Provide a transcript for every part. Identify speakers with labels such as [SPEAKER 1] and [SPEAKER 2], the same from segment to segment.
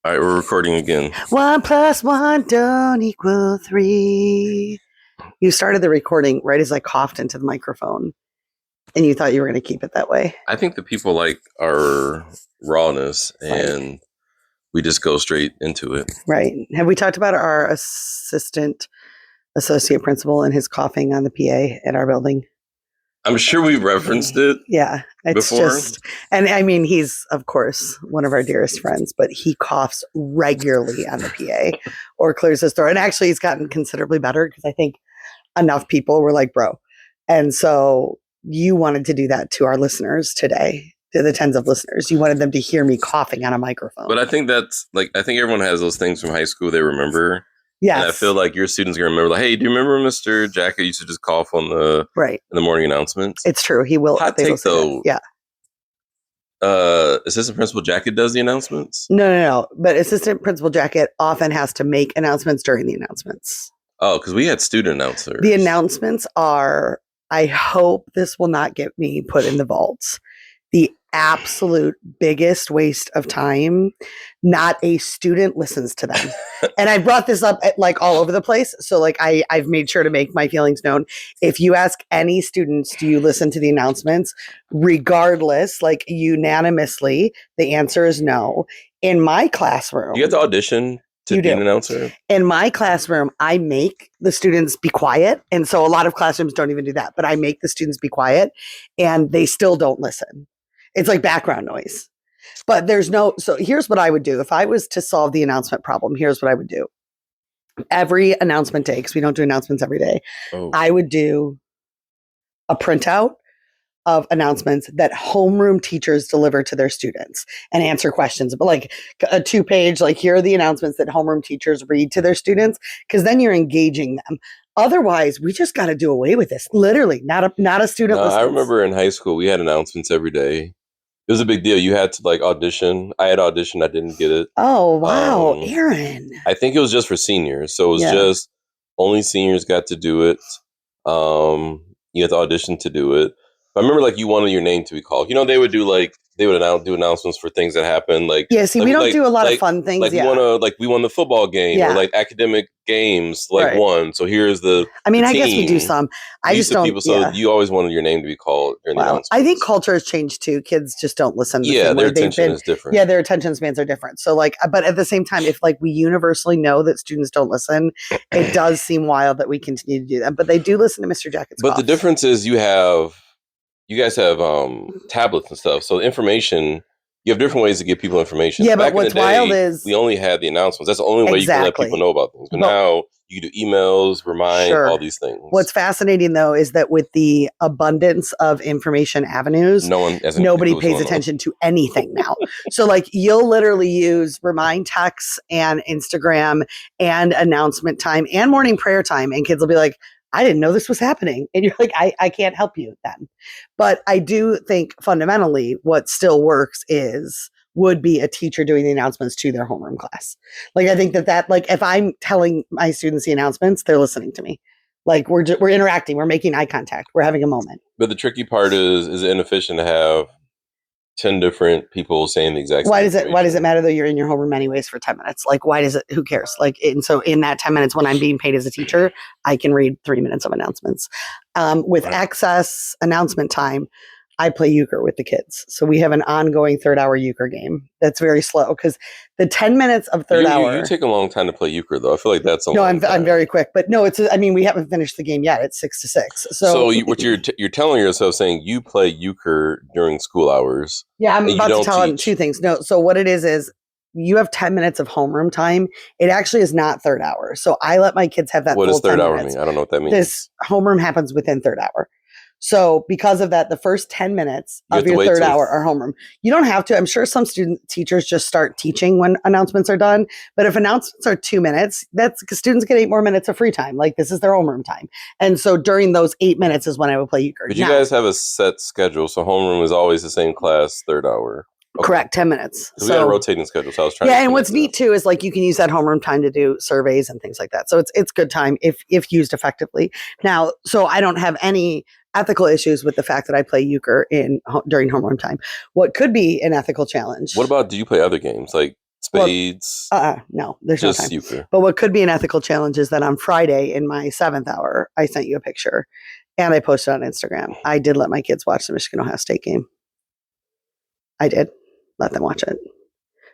[SPEAKER 1] All right, we're recording again.
[SPEAKER 2] 1 + 1 don't equal 3. You started the recording right as I coughed into the microphone, and you thought you were going to keep it that way.
[SPEAKER 1] I think the people like our rawness, and we just go straight into it.
[SPEAKER 2] Right. Have we talked about our associate principal and his coughing on the PA at our building?
[SPEAKER 1] I'm sure we referenced it.
[SPEAKER 2] Yeah, it's
[SPEAKER 1] before.
[SPEAKER 2] And I mean, he's of course one of our dearest friends, but he coughs regularly on the PA or clears his throat. And actually, he's gotten considerably better because I think enough people were like, "Bro," and so you wanted to do that to our listeners today, to the tens of listeners. You wanted them to hear me coughing on a microphone.
[SPEAKER 1] But I think that's I think everyone has those things from high school they remember.
[SPEAKER 2] Yes.
[SPEAKER 1] And I feel like your students are going to remember, hey, do you remember Mr. Jacket used to just cough on in the morning announcements?
[SPEAKER 2] It's true. He will.
[SPEAKER 1] Hot take though.
[SPEAKER 2] Yeah.
[SPEAKER 1] Assistant Principal Jacket does the announcements?
[SPEAKER 2] No. But Assistant Principal Jacket often has to make announcements during the announcements.
[SPEAKER 1] Oh, because we had student announcers.
[SPEAKER 2] The announcements are, I hope this will not get me put in the vaults, the absolute biggest waste of time. Not a student listens to them. And I brought this up at, all over the place. So I've made sure to make my feelings known. If you ask any students, do you listen to the announcements? Regardless, unanimously, the answer is no. In my classroom.
[SPEAKER 1] You get to audition to be an announcer?
[SPEAKER 2] In my classroom, I make the students be quiet. And so a lot of classrooms don't even do that. But I make the students be quiet and they still don't listen. It's like background noise. But so here's what I would do. If I was to solve the announcement problem, here's what I would do. Every announcement day, because we don't do announcements every day, I would do a printout of announcements that homeroom teachers deliver to their students and answer questions. But a 2-page, here are the announcements that homeroom teachers read to their students, because then you're engaging them. Otherwise, we just got to do away with this. Literally, not a student.
[SPEAKER 1] I remember in high school, we had announcements every day. It was a big deal. You had to audition. I had auditioned. I didn't get it.
[SPEAKER 2] Oh, wow. Aaron.
[SPEAKER 1] I think it was just for seniors. So it was just only seniors got to do it. You had to audition to do it. I remember you wanted your name to be called. They would do do announcements for things that happened.
[SPEAKER 2] We don't do a lot of fun things.
[SPEAKER 1] We won the football game or academic games won. So here's the. I
[SPEAKER 2] mean, I guess we do some. I just don't.
[SPEAKER 1] People, so you always wanted your name to be called during the announcements.
[SPEAKER 2] I think culture has changed too. Kids just don't listen.
[SPEAKER 1] Their attention is different.
[SPEAKER 2] Yeah, their attention spans are different. So but at the same time, if we universally know that students don't listen, it does seem wild that we continue to do that. But they do listen to Mr. Jacket's.
[SPEAKER 1] But the difference is you guys have tablets and stuff. So information, you have different ways to give people information.
[SPEAKER 2] Yeah,
[SPEAKER 1] Back
[SPEAKER 2] but what's wild is
[SPEAKER 1] we only had the announcements. That's the only way you can let people know about things. But now you can do emails, remind, all these things.
[SPEAKER 2] What's fascinating though is that with the abundance of information avenues, nobody pays attention to anything now. So you'll literally use remind texts and Instagram and announcement time and morning prayer time, and kids will be like, I didn't know this was happening. And you're like, I can't help you then. But I do think fundamentally what still works would be a teacher doing the announcements to their homeroom class. I think that if I'm telling my students the announcements, they're listening to me. We're interacting, we're making eye contact, we're having a moment.
[SPEAKER 1] But the tricky part is it inefficient to have 10 different people saying the exact same thing.
[SPEAKER 2] Why does it matter though? You're in your homeroom anyways for 10 minutes. Why does it, who cares? And so in that 10 minutes when I'm being paid as a teacher, I can read 3 minutes of announcements. With excess announcement time, I play euchre with the kids. So we have an ongoing 3rd-hour euchre game. That's very slow because the 10 minutes of third hour.
[SPEAKER 1] You take a long time to play euchre though. I feel like that's
[SPEAKER 2] I'm very quick, but no, we haven't finished the game yet. It's 6-6.
[SPEAKER 1] So what you're telling yourself, saying you play euchre during school hours.
[SPEAKER 2] Yeah, I'm about to tell them 2 things. No, so what it is you have 10 minutes of homeroom time. It actually is not 3rd hour. So I let my kids have that.
[SPEAKER 1] What
[SPEAKER 2] does
[SPEAKER 1] 3rd hour mean? I don't know what that means.
[SPEAKER 2] This homeroom happens within 3rd hour. So because of that, the first 10 minutes of your 3rd hour are homeroom. You don't have to. I'm sure some teachers just start teaching when announcements are done. But if announcements are 2 minutes, that's because students get 8 more minutes of free time. This is their homeroom time. And so during those 8 minutes is when I would play euchre.
[SPEAKER 1] But you guys have a set schedule. So homeroom is always the same class, 3rd hour.
[SPEAKER 2] Okay. Correct, 10 minutes.
[SPEAKER 1] So we got a rotating schedule. So I was trying.
[SPEAKER 2] Yeah, and what's neat too is you can use that homeroom time to do surveys and things like that. So it's good time if used effectively. Now, so I don't have any ethical issues with the fact that I play euchre during homeroom time. What could be an ethical challenge?
[SPEAKER 1] What about, do you play other games? spades.
[SPEAKER 2] No, there's
[SPEAKER 1] just
[SPEAKER 2] no time.
[SPEAKER 1] euchre.
[SPEAKER 2] But what could be an ethical challenge is that on Friday in my 7th hour, I sent you a picture and I posted on Instagram. I did let my kids watch the Michigan Ohio State game. I did let them watch it.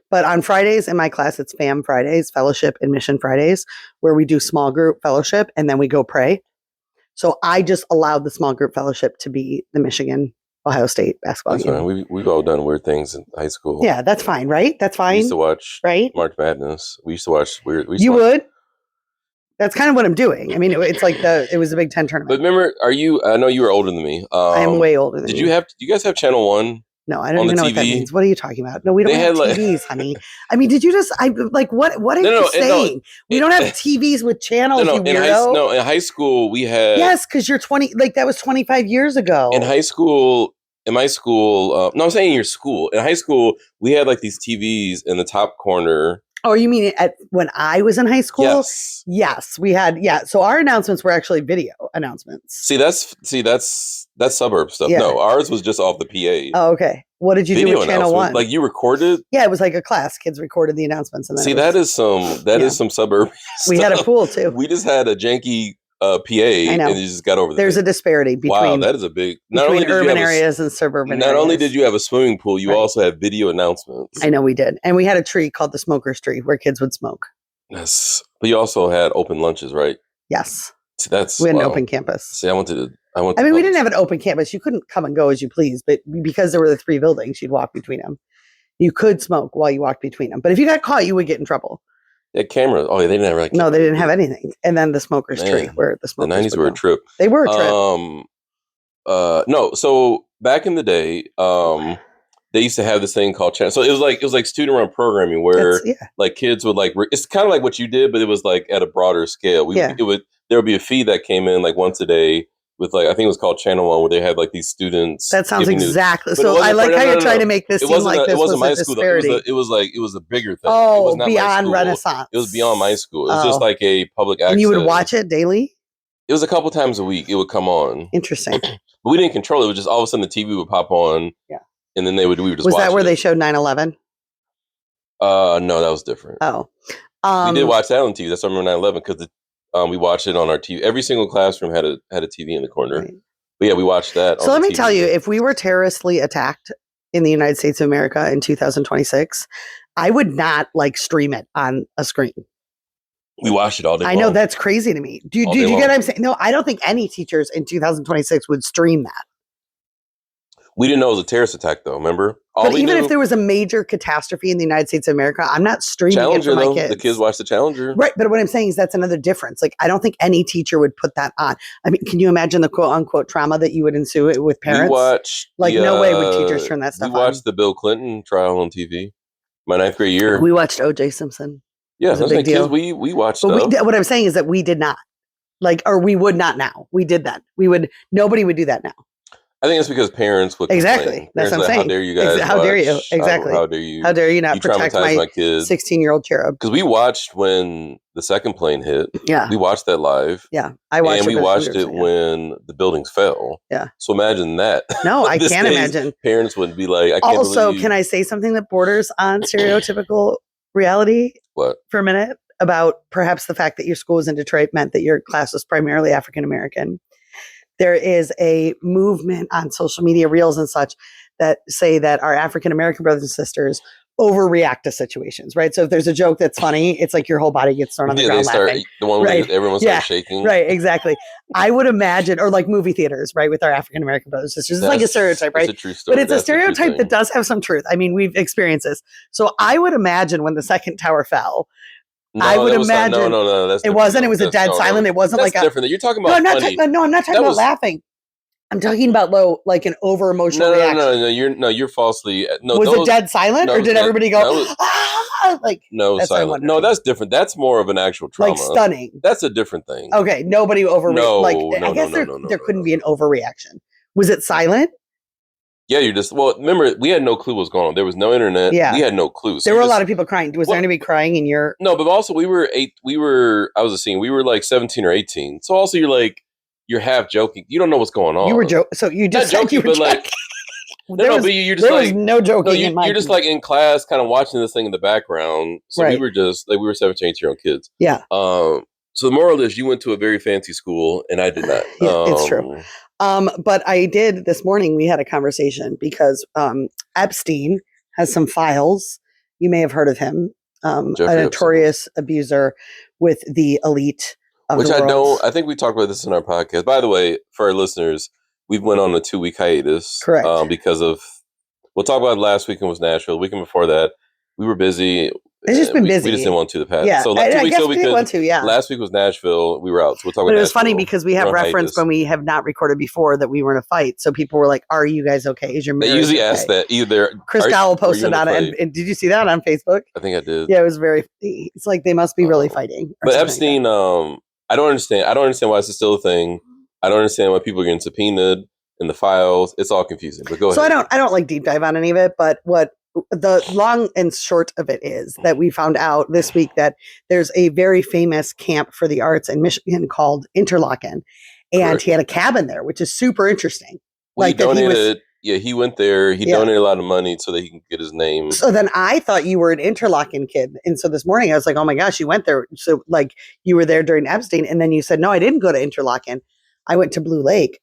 [SPEAKER 2] But on Fridays in my class, it's FAM Fridays, Fellowship and Mission Fridays, where we do small group fellowship and then we go pray. So I just allowed the small group fellowship to be the Michigan Ohio State basketball
[SPEAKER 1] That's
[SPEAKER 2] game.
[SPEAKER 1] fine. We've all done weird things in high school.
[SPEAKER 2] Yeah, that's fine, right? That's fine.
[SPEAKER 1] We used to watch
[SPEAKER 2] right?
[SPEAKER 1] March Madness. We used to watch weird.
[SPEAKER 2] You would? That's kind of what I'm doing. I mean, it's like it was a Big Ten tournament.
[SPEAKER 1] But remember, I know you were older than me.
[SPEAKER 2] I am way older than you.
[SPEAKER 1] Do you guys have Channel 1?
[SPEAKER 2] No, I don't even know
[SPEAKER 1] TV?
[SPEAKER 2] What that means. What are you talking about? No, we don't have TVs, honey. I mean, did you just? What are you saying? We don't have TVs with channels. You weirdo.
[SPEAKER 1] In high school we had.
[SPEAKER 2] Yes, because you're 20. Like that was 25 years ago.
[SPEAKER 1] In my school. No, I'm saying in your school. In high school, we had like these TVs in the top corner.
[SPEAKER 2] Oh, you mean when I was in high school?
[SPEAKER 1] Yes.
[SPEAKER 2] Yes, we had. Yeah, so our announcements were actually video announcements.
[SPEAKER 1] See, that's suburb stuff. Yeah. No, ours was just off the PA.
[SPEAKER 2] Oh, okay. What did you do with Channel 1?
[SPEAKER 1] Like you recorded?
[SPEAKER 2] Yeah, it was like a class. Kids recorded the announcements. And then
[SPEAKER 1] that is some suburb.
[SPEAKER 2] We had a pool too.
[SPEAKER 1] We just had a janky PA, I know. And you just got over
[SPEAKER 2] There's a disparity between.
[SPEAKER 1] Wow, that is a big.
[SPEAKER 2] Not only urban areas and suburban.
[SPEAKER 1] Not only did you have a swimming pool, you also had video announcements.
[SPEAKER 2] I know we did, and we had a tree called the Smoker's Tree where kids would smoke.
[SPEAKER 1] Yes, but you also had open lunches, right?
[SPEAKER 2] Yes.
[SPEAKER 1] See, we
[SPEAKER 2] had an open campus.
[SPEAKER 1] See, I mean,
[SPEAKER 2] we didn't have an open campus. You couldn't come and go as you please, but because there were the 3 buildings, you'd walk between them. You could smoke while you walked between them, but if you got caught, you would get in trouble.
[SPEAKER 1] They had cameras. Oh, they didn't have
[SPEAKER 2] No, they didn't have anything. And then the Smoker's Tree, where the smokers.
[SPEAKER 1] The 90s were a trip.
[SPEAKER 2] They were a trip.
[SPEAKER 1] No, so back in the day, they used to have this thing called channel. So it was like student run programming where like kids would like it's kind of like what you did, but it was like at a broader scale. There would be a feed that came in like once a day with like I think it was called Channel 1 where they had like these students.
[SPEAKER 2] That sounds exactly. So I like how you're trying to make this seem like this was
[SPEAKER 1] my
[SPEAKER 2] a
[SPEAKER 1] school.
[SPEAKER 2] disparity.
[SPEAKER 1] It was a bigger thing.
[SPEAKER 2] Oh,
[SPEAKER 1] it was not
[SPEAKER 2] beyond Renaissance.
[SPEAKER 1] It was beyond my school. It was just like a public access.
[SPEAKER 2] And you would watch it daily?
[SPEAKER 1] It was a couple times a week. It would come on.
[SPEAKER 2] Interesting.
[SPEAKER 1] But we didn't control it. It was just all of a sudden the TV would pop on.
[SPEAKER 2] Yeah.
[SPEAKER 1] And then we would just
[SPEAKER 2] watch
[SPEAKER 1] it. Was that
[SPEAKER 2] where they showed 9/11?
[SPEAKER 1] No, that was different.
[SPEAKER 2] Oh.
[SPEAKER 1] We did watch that on TV. That's I remember 9/11 because we watched it on our TV. Every single classroom had a TV in the corner. Right. But yeah, we watched that.
[SPEAKER 2] So let me tell you, if we were terroristly attacked in the United States of America in 2026, I would not stream it on a screen.
[SPEAKER 1] We watched it all day long.
[SPEAKER 2] I know that's crazy to me. Do you get what I'm saying? No, I don't think any teachers in 2026 would stream that.
[SPEAKER 1] We didn't know it was a terrorist attack, though. Remember?
[SPEAKER 2] But even if there was a major catastrophe in the United States of America, I'm not streaming
[SPEAKER 1] Challenger,
[SPEAKER 2] it for my
[SPEAKER 1] though.
[SPEAKER 2] kids.
[SPEAKER 1] The kids watch the Challenger,
[SPEAKER 2] right? But what I'm saying is that's another difference. Like, I don't think any teacher would put that on. I mean, can you imagine the quote unquote trauma that you would ensue it with parents?
[SPEAKER 1] We watched.
[SPEAKER 2] No way would teachers turn that stuff on.
[SPEAKER 1] We watched the Bill Clinton trial on TV. My 9th grade year.
[SPEAKER 2] We watched O.J. Simpson.
[SPEAKER 1] Yeah, that's big deal. Kids, we watched.
[SPEAKER 2] But what I'm saying is that we did not, or we would not now. We did that. Nobody would do that now.
[SPEAKER 1] I think it's because parents would
[SPEAKER 2] exactly. That's what I'm saying.
[SPEAKER 1] How dare you guys?
[SPEAKER 2] How dare you? Exactly.
[SPEAKER 1] How dare you?
[SPEAKER 2] How dare you not protect my 16-year-old cherub?
[SPEAKER 1] Because we watched when the second plane hit.
[SPEAKER 2] Yeah,
[SPEAKER 1] we watched that live.
[SPEAKER 2] Yeah, I watched.
[SPEAKER 1] And we watched it when the buildings fell.
[SPEAKER 2] Yeah.
[SPEAKER 1] So imagine that.
[SPEAKER 2] No, I can't imagine.
[SPEAKER 1] Parents would be like, I can't
[SPEAKER 2] also,
[SPEAKER 1] believe.
[SPEAKER 2] Can I say something that borders on stereotypical reality?
[SPEAKER 1] What?
[SPEAKER 2] For a minute about perhaps the fact that your school was in Detroit meant that your class was primarily African American. There is a movement on social media reels and such that say that our African American brothers and sisters overreact to situations, right? So if there's a joke that's funny, it's like your whole body gets thrown on the ground laughing.
[SPEAKER 1] The one where everyone starts shaking.
[SPEAKER 2] Right, exactly. I would imagine, or like movie theaters, right, with our African American brothers and sisters. It's like a stereotype, right?
[SPEAKER 1] It's a true story.
[SPEAKER 2] But it's a stereotype that does have some truth. I mean, we've experieed this. So I would imagine when the second tower fell, I would imagine.
[SPEAKER 1] No. That's
[SPEAKER 2] it wasn't. It was a dead silent. It wasn't
[SPEAKER 1] that's
[SPEAKER 2] like
[SPEAKER 1] different. You're talking about.
[SPEAKER 2] I'm not talking about laughing. I'm talking about like an over emotional reaction.
[SPEAKER 1] No, you're falsely. No,
[SPEAKER 2] was it dead silent, or did everybody go
[SPEAKER 1] no silent? No, that's different. That's more of an actual trauma.
[SPEAKER 2] Like stunning.
[SPEAKER 1] That's a different thing.
[SPEAKER 2] Okay, nobody overreacted. I guess there couldn't be an overreaction. Was it silent?
[SPEAKER 1] Yeah, remember, we had no clue what was going on. There was no internet.
[SPEAKER 2] Yeah.
[SPEAKER 1] We had no clue.
[SPEAKER 2] So there were a lot of people crying. Was there anybody crying in your...
[SPEAKER 1] No, but also I was a senior. We were like 17 or 18. So also you're half joking. You don't know what's going on.
[SPEAKER 2] You were joking. So you just
[SPEAKER 1] not joking, but like, No, but you're just
[SPEAKER 2] there
[SPEAKER 1] like
[SPEAKER 2] was no joking.
[SPEAKER 1] you're just like in class, kind of watching this thing in the background. So we were just like we were 17-year-old kids.
[SPEAKER 2] Yeah.
[SPEAKER 1] So the moral is, you went to a very fancy school, and I did not.
[SPEAKER 2] Yeah, it's true. But I did this morning. We had a conversation because Epstein has some files. You may have heard of him. A notorious abuser with the elite of
[SPEAKER 1] Which
[SPEAKER 2] the world.
[SPEAKER 1] I don't. I think we talked about this in our podcast. By the way, for our listeners, we went on a 2-week hiatus.
[SPEAKER 2] Correct.
[SPEAKER 1] Because of, we'll talk about last weekend was Nashville. The weekend before that, we were busy.
[SPEAKER 2] It's just been busy.
[SPEAKER 1] We just didn't want to the past.
[SPEAKER 2] Yeah.
[SPEAKER 1] So
[SPEAKER 2] I guess we didn't want to. Yeah.
[SPEAKER 1] Last week was Nashville. We were out. So we'll talk about.
[SPEAKER 2] But it was
[SPEAKER 1] Nashville.
[SPEAKER 2] funny because we have reference when we have not recorded before that we were in a fight. So people were like, "Are you guys okay? Is your marriage?"
[SPEAKER 1] They usually
[SPEAKER 2] okay?
[SPEAKER 1] ask that either.
[SPEAKER 2] Chris Dowell posted on it, and did you see that on Facebook?
[SPEAKER 1] I think I did.
[SPEAKER 2] Yeah, it was very. It's like they must be really fighting.
[SPEAKER 1] But Epstein, I don't understand. I don't understand why it's still a thing. I don't understand why people are getting subpoenaed in the files. It's all confusing. But go ahead.
[SPEAKER 2] So I don't like deep dive on any of it. But what the long and short of it is that we found out this week that there's a very famous camp for the arts in Michigan called Interlochen, and he had a cabin there, which is super interesting.
[SPEAKER 1] Well, like he donated. He went there. He donated a lot of money so that he can get his name.
[SPEAKER 2] So then I thought you were an Interlochen kid. And so this morning I was like, oh my gosh, you went there. So like you were there during Epstein. And then you said, no, I didn't go to Interlochen. I went to Blue Lake.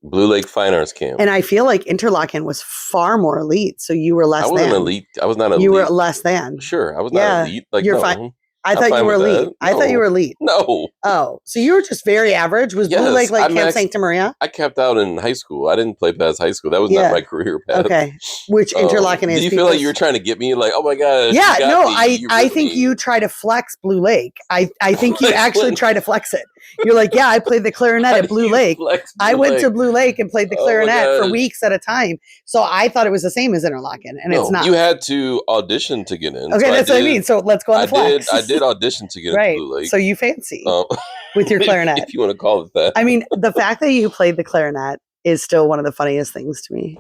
[SPEAKER 1] Blue Lake Fine Arts Camp.
[SPEAKER 2] And I feel like Interlochen was far more elite. So you were less than.
[SPEAKER 1] I wasn't elite. I was not elite.
[SPEAKER 2] You were less than.
[SPEAKER 1] Sure. I was not elite. Like,
[SPEAKER 2] you're fine. I thought you were elite. No. I thought you were elite.
[SPEAKER 1] No.
[SPEAKER 2] Oh, so you were just very average? Was Blue Lake like Camp Sancta Maria?
[SPEAKER 1] I camped out in high school. I didn't play past high school. That was not my career path.
[SPEAKER 2] Okay. Which Interlochen is.
[SPEAKER 1] Do you feel like you were trying to get me? Like, oh my gosh.
[SPEAKER 2] Yeah, no, I think you try to flex Blue Lake. I think you actually try to flex it. You're like, yeah, I played the clarinet at Blue Lake. I went to Blue Lake and played the clarinet for weeks at a time. So I thought it was the same as Interlochen, and it's not.
[SPEAKER 1] You had to audition to get in.
[SPEAKER 2] Okay, that's what I mean. So let's go on the flex.
[SPEAKER 1] I did audition to get into Blue Lake.
[SPEAKER 2] So you fancy with your clarinet.
[SPEAKER 1] If you want to call it that.
[SPEAKER 2] I mean, the fact that you played the clarinet is still one of the funniest things to me.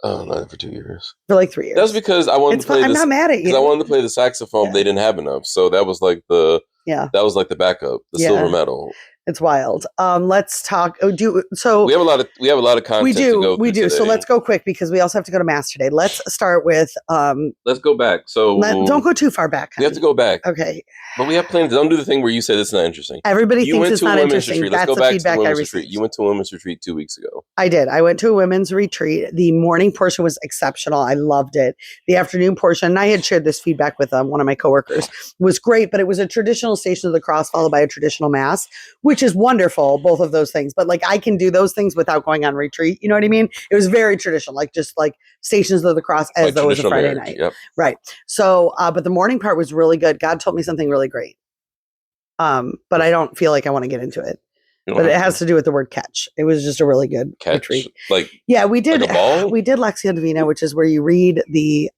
[SPEAKER 1] Not for 2 years.
[SPEAKER 2] For like 3 years.
[SPEAKER 1] That was because I wanted to play.
[SPEAKER 2] I'm not mad at you.
[SPEAKER 1] Because I wanted to play the saxophone. But they didn't have enough, so that was like the backup, the silver medal.
[SPEAKER 2] It's wild. Let's talk. We have
[SPEAKER 1] a lot of content.
[SPEAKER 2] We do.
[SPEAKER 1] To go
[SPEAKER 2] we do.
[SPEAKER 1] Today.
[SPEAKER 2] So let's go quick because we also have to go to mass today. Let's start with.
[SPEAKER 1] Let's go back. So
[SPEAKER 2] don't go too far back.
[SPEAKER 1] We have to go back.
[SPEAKER 2] Okay.
[SPEAKER 1] But we have plans. Don't do the thing where you say this is not interesting.
[SPEAKER 2] Everybody thinks it's not interesting.
[SPEAKER 1] Retreat. Let's
[SPEAKER 2] That's
[SPEAKER 1] go back
[SPEAKER 2] the feedback
[SPEAKER 1] to
[SPEAKER 2] I
[SPEAKER 1] received.
[SPEAKER 2] received.
[SPEAKER 1] You went to a women's retreat 2 weeks ago.
[SPEAKER 2] I did. I went to a women's retreat. The morning portion was exceptional. I loved it. The afternoon portion, and I had shared this feedback with one of my coworkers, was great, but it was a traditional Station of the Cross followed by a traditional mass, which is wonderful, both of those things. But like I can do those things without going on retreat. You know what I mean? It was very traditional, like just like Stations of the Cross as though it was a Friday night.
[SPEAKER 1] Yep.
[SPEAKER 2] Right. So, but the morning part was really good. God told me something really great. But I don't feel like I want to get into it. But it has to do with the word catch. It was just a really good retreat. We did
[SPEAKER 1] like a ball?
[SPEAKER 2] We did Lectio Divina, which is where you read the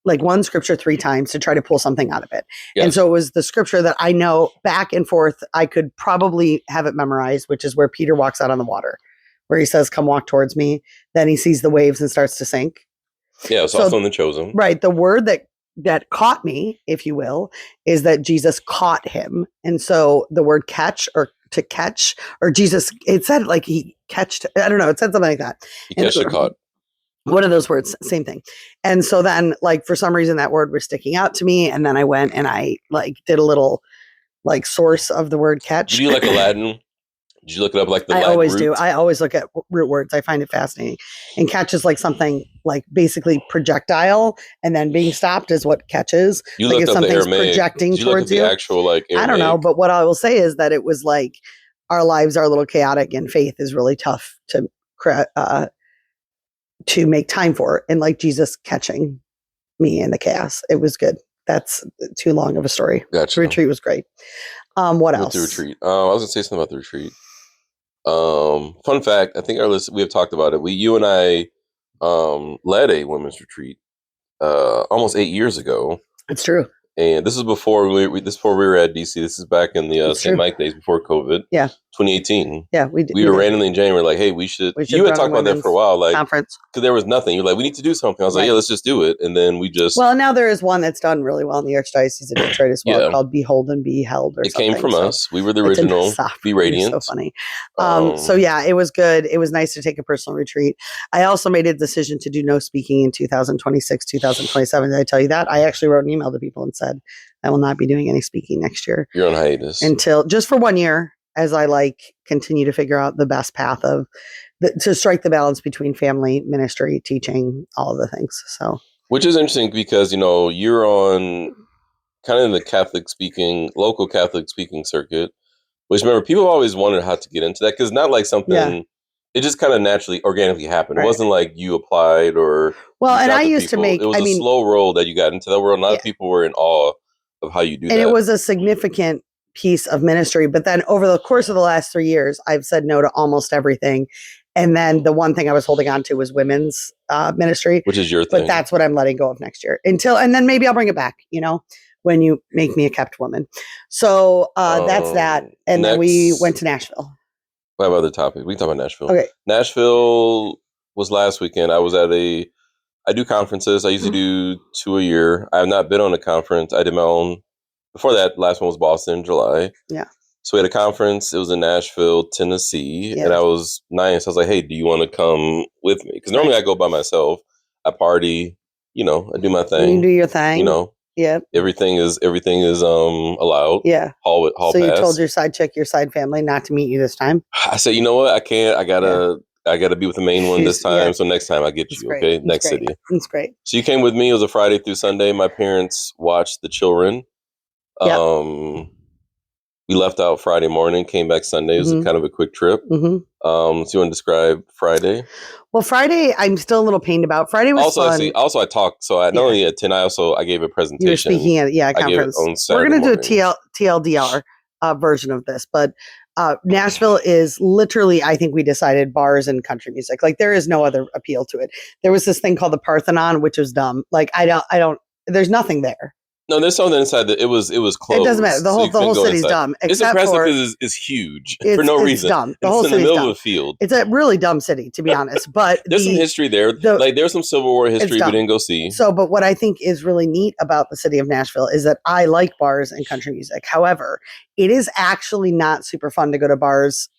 [SPEAKER 2] like one scripture 3 times to try to pull something out of it. Yes. And so it was the scripture that I know back and forth. I could probably have it memorized, which is where Peter walks out on the water, where he says, "Come walk towards me." Then he sees the waves and starts to sink.
[SPEAKER 1] Yeah, it's also in the Chosen.
[SPEAKER 2] Right. The word that caught me, if you will, is that Jesus caught him. And so the word catch or to catch, or Jesus, it said like he catched, I don't know, it said something like that.
[SPEAKER 1] He catched or caught.
[SPEAKER 2] One of those words, same thing. And so then like for some reason that word was sticking out to me. And then I went and I like did a little like source of the word catch.
[SPEAKER 1] Do you like Aladdin? Did you look it up like the
[SPEAKER 2] I always
[SPEAKER 1] root?
[SPEAKER 2] do. I always look at root words. I find it fascinating. And catch is like something like basically projectile, and then being stopped is what catches.
[SPEAKER 1] You
[SPEAKER 2] like
[SPEAKER 1] looked
[SPEAKER 2] if
[SPEAKER 1] up
[SPEAKER 2] something's
[SPEAKER 1] the Aramaic.
[SPEAKER 2] projecting
[SPEAKER 1] Did you
[SPEAKER 2] towards
[SPEAKER 1] look at the actual like Aramaic?
[SPEAKER 2] I don't know, but what I will say is that it was like our lives are a little chaotic, and faith is really tough to make time for. And like Jesus catching me in the chaos, it was good. That's too long of a story.
[SPEAKER 1] Gotcha.
[SPEAKER 2] The retreat was great. What else?
[SPEAKER 1] The retreat. I was gonna say something about the retreat. Fun fact, I think we have talked about it. You and I led a women's retreat almost 8 years ago.
[SPEAKER 2] It's true.
[SPEAKER 1] And this is before we were at DC. This is back in the St. Mike days before COVID.
[SPEAKER 2] Yeah.
[SPEAKER 1] 2018.
[SPEAKER 2] Yeah, we did.
[SPEAKER 1] We were randomly in January, like, hey, we should. You had talked about that for a while, like
[SPEAKER 2] conference,
[SPEAKER 1] because there was nothing. You're like, we need to do something. I was like, yeah, let's just do it, and then we just.
[SPEAKER 2] Well, now there is one that's done really well in the Archdiocese of Detroit as well, called Behold and Be Held, or something.
[SPEAKER 1] It came from us. We were the original. Be Radiant.
[SPEAKER 2] So funny. So yeah, it was good. It was nice to take a personal retreat. I also made a decision to do no speaking in 2026, 2027. Did I tell you that? I actually wrote an email to people and said I will not be doing any speaking next year.
[SPEAKER 1] You're on hiatus
[SPEAKER 2] until just for 1 year, as I continue to figure out the best path to strike the balance between family, ministry, teaching, all of the things. So, which
[SPEAKER 1] is interesting because you're on kind of in the local Catholic speaking circuit. Which remember, people always wondered how to get into that because not like something. Yeah. It just kind of naturally, organically happened. Right. It wasn't like you applied or.
[SPEAKER 2] Well, and I used to make.
[SPEAKER 1] It was a slow roll that you got into that world. A lot of people were in awe of how you do that.
[SPEAKER 2] And it was a significant piece of ministry. But then over the course of the last 3 years, I've said no to almost everything. And then the one thing I was holding on to was women's ministry.
[SPEAKER 1] Which is your thing.
[SPEAKER 2] But that's what I'm letting go of next year. And then maybe I'll bring it back, when you make me a kept woman. So that's that. And then we went to Nashville.
[SPEAKER 1] I have other topics. We can talk about Nashville.
[SPEAKER 2] Okay.
[SPEAKER 1] Nashville was last weekend. I was I do conferences. I usually do 2 a year. I have not been on a conference. I did my own. Before that, last one was Boston in July.
[SPEAKER 2] Yeah.
[SPEAKER 1] So we had a conference. It was in Nashville, Tennessee. Yeah. And I was nice. I was like, hey, do you want to come with me? Because normally I go by myself. I party. I do my thing.
[SPEAKER 2] You do your thing. Yeah.
[SPEAKER 1] Everything is allowed.
[SPEAKER 2] Yeah.
[SPEAKER 1] Hall
[SPEAKER 2] so
[SPEAKER 1] pass.
[SPEAKER 2] You told your side chick, your side family, not to meet you this time?
[SPEAKER 1] I said, you know what? I can't. I gotta be with the main one this time. Yeah. So next time I get you.
[SPEAKER 2] Great.
[SPEAKER 1] Okay. Next city.
[SPEAKER 2] That's great.
[SPEAKER 1] So you came with me. It was a Friday through Sunday. My parents watched the children. Yep. We left out Friday morning, came back Sunday. It was kind of a quick trip. Mm-hmm. So you want to describe Friday?
[SPEAKER 2] Well, Friday, I'm still a little pained about. Friday was fun.
[SPEAKER 1] I talked. So I not only at 10, I gave a presentation.
[SPEAKER 2] You were speaking at a conference. We're going to do a TLDR version of this, but Nashville is literally, I think we decided, bars and country music. There is no other appeal to it. There was this thing called the Parthenon, which was dumb. There's nothing there.
[SPEAKER 1] No, there's something inside that it was closed.
[SPEAKER 2] It doesn't matter. The whole city's dumb.
[SPEAKER 1] It's impressive because it's huge for no reason.
[SPEAKER 2] It's dumb. The whole
[SPEAKER 1] city's in the middle of a field.
[SPEAKER 2] It's a really dumb city, to be honest. But
[SPEAKER 1] there's some history there. There's some Civil War history we didn't go see.
[SPEAKER 2] So, but what I think is really neat about the city of Nashville is that I like bars and country music. However, it is actually not super fun to go to bars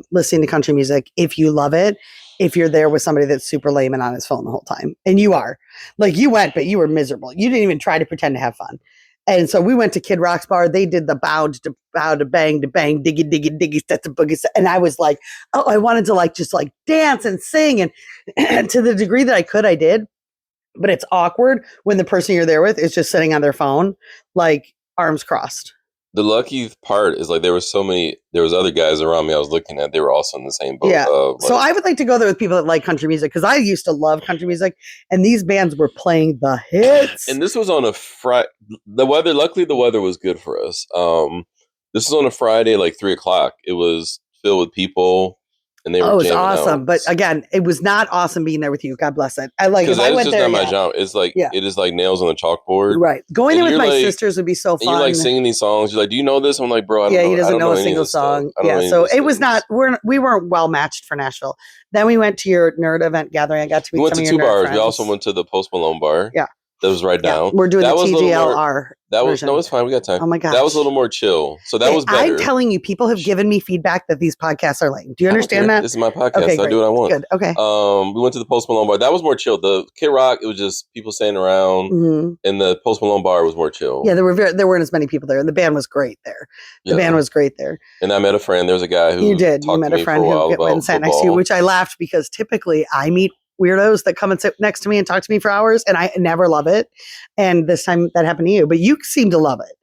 [SPEAKER 2] listening to country music if you love it. If you're there with somebody that's super lame and on his phone the whole time. And you are. You went, but you were miserable. You didn't even try to pretend to have fun. And so we went to Kid Rock's bar. They did the bow to bang, diggy, diggy, diggy, step to boogie. And I was like, oh, I wanted to just dance and sing. And to the degree that I could, I did. But it's awkward when the person you're there with is just sitting on their phone, arms crossed.
[SPEAKER 1] The lucky part is there was other guys around me I was looking at. They were also in the same boat.
[SPEAKER 2] Yeah. So I would like to go there with people that like country music because I used to love country music and these bands were playing the hits.
[SPEAKER 1] And this was on a Friday. Luckily the weather was good for us. This was on a Friday, 3:00. It was filled with people. And they were
[SPEAKER 2] it was awesome. But again, it was not awesome being there with you. God bless it. I
[SPEAKER 1] because that is just not my job. It's it is like nails on the chalkboard.
[SPEAKER 2] Right. Going there with my sisters would be so fun.
[SPEAKER 1] And you're singing these songs. You're like, do you know this? I'm like, bro, I don't know.
[SPEAKER 2] Yeah, he doesn't know a single song. Yeah. So it was not, we weren't well matched for Nashville. Then we went to your nerd event gathering. I got to meet some of your nerd friends. We went to 2 bars. We also went to the Post Malone bar. Yeah.
[SPEAKER 1] That was right down.
[SPEAKER 2] We're doing the TGLR.
[SPEAKER 1] It's fine. We got time.
[SPEAKER 2] Oh my gosh.
[SPEAKER 1] That was a little more chill. So that was better.
[SPEAKER 2] I'm telling you, people have given me feedback that these podcasts are lame. Do you understand that?
[SPEAKER 1] This is my podcast. Okay, I do what I want.
[SPEAKER 2] Good. Okay.
[SPEAKER 1] We went to the Post Malone bar. That was more chill. The Kid Rock, it was just people standing around. Mm-hmm. And the Post Malone bar was more chill.
[SPEAKER 2] Yeah, there weren't as many people there. And the band was great there. And
[SPEAKER 1] I met a friend. There was a guy who
[SPEAKER 2] You met a friend who went and sat next to you, which I laughed because typically I meet weirdos that come and sit next to me and talk to me for hours, and I never love it. And this time that happened to you, but you seem to love it.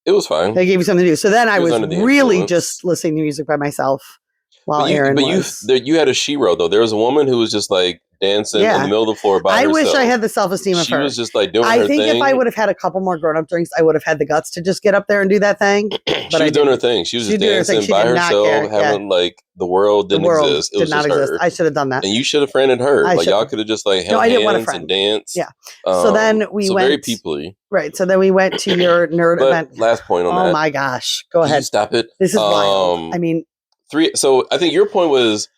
[SPEAKER 1] It was fine.
[SPEAKER 2] They gave you something to do. So then I was really just listening to music by myself while Aaron was.
[SPEAKER 1] You had a shero though. There was a woman who was just dancing in the middle of the floor by herself.
[SPEAKER 2] I wish I had the self-esteem of her.
[SPEAKER 1] She was just doing her thing. I think
[SPEAKER 2] if I would have had a couple more grown-up drinks, I would have had the guts to just get up there and do that thing. But
[SPEAKER 1] she was doing her thing. She was just dancing by herself, having the world didn't exist. It was just her.
[SPEAKER 2] I should have done that.
[SPEAKER 1] And you should have friended her. Y'all could have just held hands and danced.
[SPEAKER 2] Yeah. So then we went.
[SPEAKER 1] Very peoply.
[SPEAKER 2] Right. So then we went to your nerd event.
[SPEAKER 1] Last point on that.
[SPEAKER 2] Oh my gosh. Go ahead.
[SPEAKER 1] Stop it.
[SPEAKER 2] This is wild.
[SPEAKER 1] So I think your point was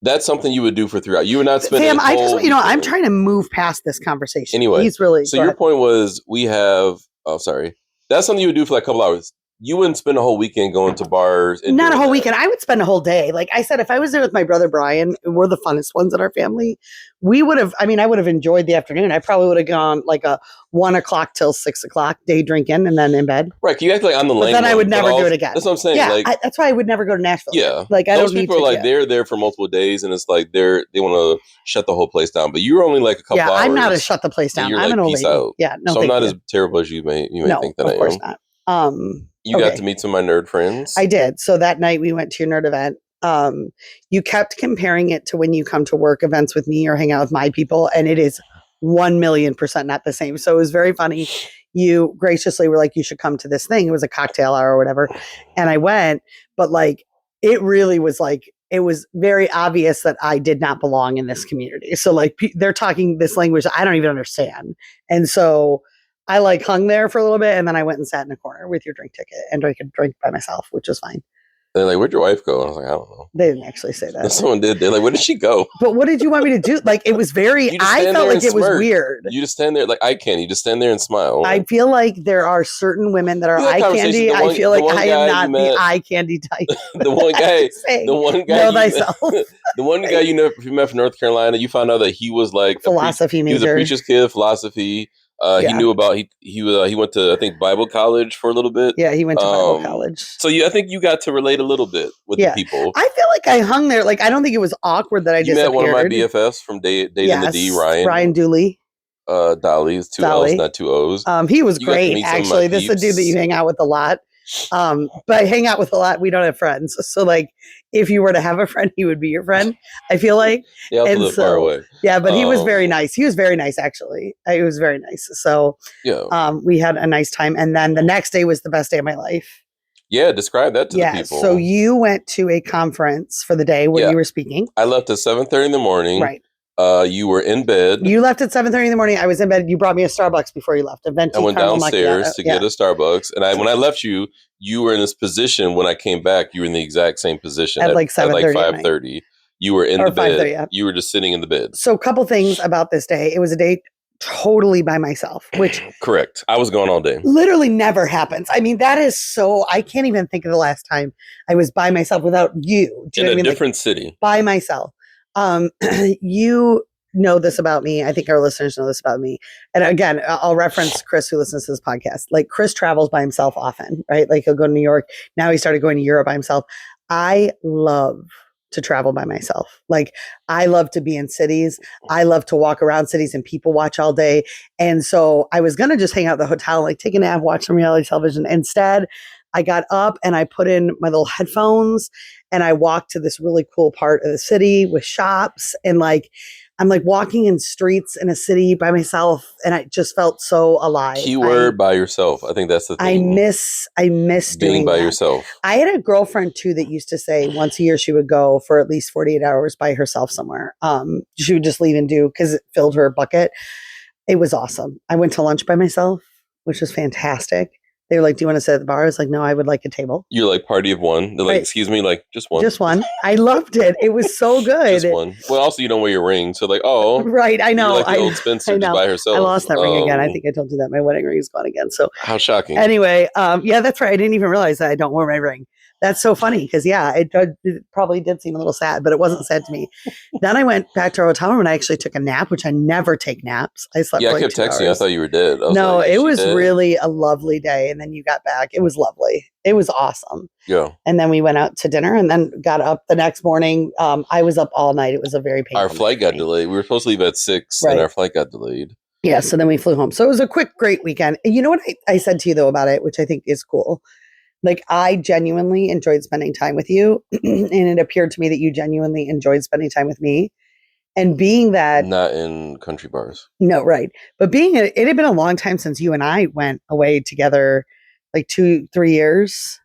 [SPEAKER 1] that's something you would do for 3 hours. You would not spend.
[SPEAKER 2] Sam, I'm trying to move past this conversation.
[SPEAKER 1] Anyway,
[SPEAKER 2] he's really.
[SPEAKER 1] So your point was we have. Oh, sorry. That's something you would do for like a couple hours. You wouldn't spend a whole weekend going to bars. And
[SPEAKER 2] not a whole weekend. I would spend a whole day. Like I said, if I was there with my brother Brian, we're the funnest ones in our family. We would have. I would have enjoyed the afternoon. I probably would have gone like a 1 o'clock till 6 o'clock day drinking and then in bed.
[SPEAKER 1] Right? You act like I'm the lame.
[SPEAKER 2] But then I would never do it again.
[SPEAKER 1] That's what I'm saying.
[SPEAKER 2] Yeah,
[SPEAKER 1] like,
[SPEAKER 2] that's why I would never go to Nashville.
[SPEAKER 1] Yeah,
[SPEAKER 2] like I
[SPEAKER 1] those
[SPEAKER 2] don't
[SPEAKER 1] people
[SPEAKER 2] need
[SPEAKER 1] are
[SPEAKER 2] to,
[SPEAKER 1] like they're there for multiple days, and it's like they want to shut the whole place down. But you're only like a couple hours.
[SPEAKER 2] Yeah, I'm not a shut the place down. I'm an old lady.
[SPEAKER 1] Out.
[SPEAKER 2] Yeah, no,
[SPEAKER 1] so I'm not as terrible as you may think that I am.
[SPEAKER 2] Of course not.
[SPEAKER 1] You got to meet some of my nerd friends.
[SPEAKER 2] I did. So that night we went to your nerd event. You kept comparing it to when you come to work events with me or hang out with my people, and it is 1,000,000% not the same. So it was very funny. You graciously were like, you should come to this thing. It was a cocktail hour or whatever. And I went, but like, it really was like, it was very obvious that I did not belong in this community. So like they're talking this language I don't even understand. And so I like hung there for a little bit and then I went and sat in a corner with your drink ticket and drank a drink by myself, which was fine.
[SPEAKER 1] They're like, where'd your wife go? I was like, I don't know.
[SPEAKER 2] They didn't actually say that.
[SPEAKER 1] Someone did. They're like, where did she go?
[SPEAKER 2] But what did you want me to do? Like, it was very, I felt like it was weird.
[SPEAKER 1] You just stand there like eye candy. You just stand there and smile.
[SPEAKER 2] I feel like there are certain women that are eye candy. I feel like I am not the eye candy type.
[SPEAKER 1] The one guy,
[SPEAKER 2] know thyself.
[SPEAKER 1] The one guy you met from North Carolina, you found out that he was like
[SPEAKER 2] philosophy major.
[SPEAKER 1] He was a preacher's kid, philosophy. He knew about he went to I think Bible college for a little bit.
[SPEAKER 2] Yeah, he went to Bible college.
[SPEAKER 1] So I think you got to relate a little bit with the people.
[SPEAKER 2] I feel like I hung there. Like I don't think it was awkward that I
[SPEAKER 1] you
[SPEAKER 2] disappeared.
[SPEAKER 1] met one of my BFFs from dating the D, Ryan
[SPEAKER 2] Dooley.
[SPEAKER 1] Dolly's 2 L's, not 2 O's.
[SPEAKER 2] He was great actually. This is a dude that you hang out with a lot. But I hang out with a lot. We don't have friends. So like if you were to have a friend, he would be your friend. I feel like.
[SPEAKER 1] They also live far away.
[SPEAKER 2] Yeah, but he was very nice. He was very nice actually. It was very nice. So we had a nice time. And then the next day was the best day of my life.
[SPEAKER 1] Yeah, describe that to the people.
[SPEAKER 2] So you went to a conference for the day where you were speaking.
[SPEAKER 1] I left at 7:30 in the morning.
[SPEAKER 2] Right.
[SPEAKER 1] You were in bed.
[SPEAKER 2] You left at 7:30 in the morning. I was in bed. You brought me a Starbucks before you left. I
[SPEAKER 1] went downstairs to get a Starbucks. And when I left you, you were in this position. When I came back, you were in the exact same position
[SPEAKER 2] at like 7:30.
[SPEAKER 1] At like 5:30. You were in the bed. Yeah. You were just sitting in the bed.
[SPEAKER 2] So a couple things about this day. It was a day totally by myself, which
[SPEAKER 1] correct. I was gone all day.
[SPEAKER 2] Literally never happens. I mean, that is so, I can't even think of the last time I was by myself without you.
[SPEAKER 1] Do you know what I mean? Different city.
[SPEAKER 2] By myself. You know this about me. I think our listeners know this about me. And again, I'll reference Chris who listens to this podcast. Like Chris travels by himself often, right? Like he'll go to New York. Now he started going to Europe by himself. I love to travel by myself. Like I love to be in cities. I love to walk around cities and people watch all day. And so I was going to just hang out at the hotel, like take a nap, watch some reality television. Instead, I got up and I put in my little headphones and I walked to this really cool part of the city with shops and like, I'm like walking in streets in a city by myself and I just felt so alive.
[SPEAKER 1] Keyword by yourself. I think that's the thing.
[SPEAKER 2] I miss
[SPEAKER 1] being by yourself.
[SPEAKER 2] I had a girlfriend too that used to say once a year she would go for at least 48 hours by herself somewhere. She would just leave and do because it filled her bucket. It was awesome. I went to lunch by myself, which was fantastic. They were like, do you want to sit at the bar? I was like, no, I would like a table.
[SPEAKER 1] You're like party of one. They're like, excuse me, like just one.
[SPEAKER 2] Just one. I loved it. It was so good.
[SPEAKER 1] Just one. Well, also you don't wear your ring. So like, oh.
[SPEAKER 2] Right. I know.
[SPEAKER 1] You're like the old Spencer just by herself.
[SPEAKER 2] I lost that ring again. I think I told you that. My wedding ring is gone again. So
[SPEAKER 1] how shocking.
[SPEAKER 2] Anyway, yeah, that's right. I didn't even realize that I don't wear my ring. That's so funny because, yeah, it probably did seem a little sad, but it wasn't sad to me. Then I went back to our hotel room and I actually took a nap, which I never take naps. I slept for like 2 hours.
[SPEAKER 1] I kept texting you. I thought you were dead.
[SPEAKER 2] No, it was really a lovely day. And then you got back. It was lovely. It was awesome.
[SPEAKER 1] Yeah.
[SPEAKER 2] And then we went out to dinner and then got up the next morning. I was up all night. It was a very painful
[SPEAKER 1] Our flight got delayed. We were supposed to leave at 6 and our flight got delayed.
[SPEAKER 2] Yeah. So then we flew home. So it was a quick, great weekend. And you know what I said to you, though, about it, which I think is cool? Like, I genuinely enjoyed spending time with you. And it appeared to me that you genuinely enjoyed spending time with me. And being that...
[SPEAKER 1] Not in country bars.
[SPEAKER 2] No, right. But it had been a long time since you and I went away together, like 2-3 years.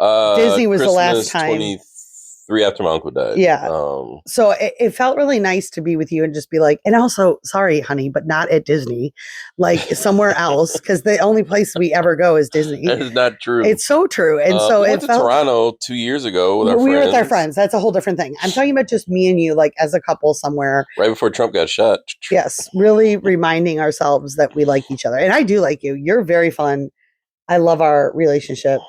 [SPEAKER 2] Disney was
[SPEAKER 1] Christmas
[SPEAKER 2] the last time.
[SPEAKER 1] 23 3 after my uncle died.
[SPEAKER 2] Yeah. So it felt really nice to be with you and just be like, and also, sorry, honey, but not at Disney, like somewhere else, because the only place we ever go is Disney.
[SPEAKER 1] That is not true.
[SPEAKER 2] It's so true. And so
[SPEAKER 1] we went to Toronto 2 years ago with our friends.
[SPEAKER 2] We were with our friends. That's a whole different thing. I'm talking about just me and you, like as a couple somewhere.
[SPEAKER 1] Right before Trump got shot.
[SPEAKER 2] Yes. Really reminding ourselves that we like each other. And I do like you. You're very fun. I love our relationship.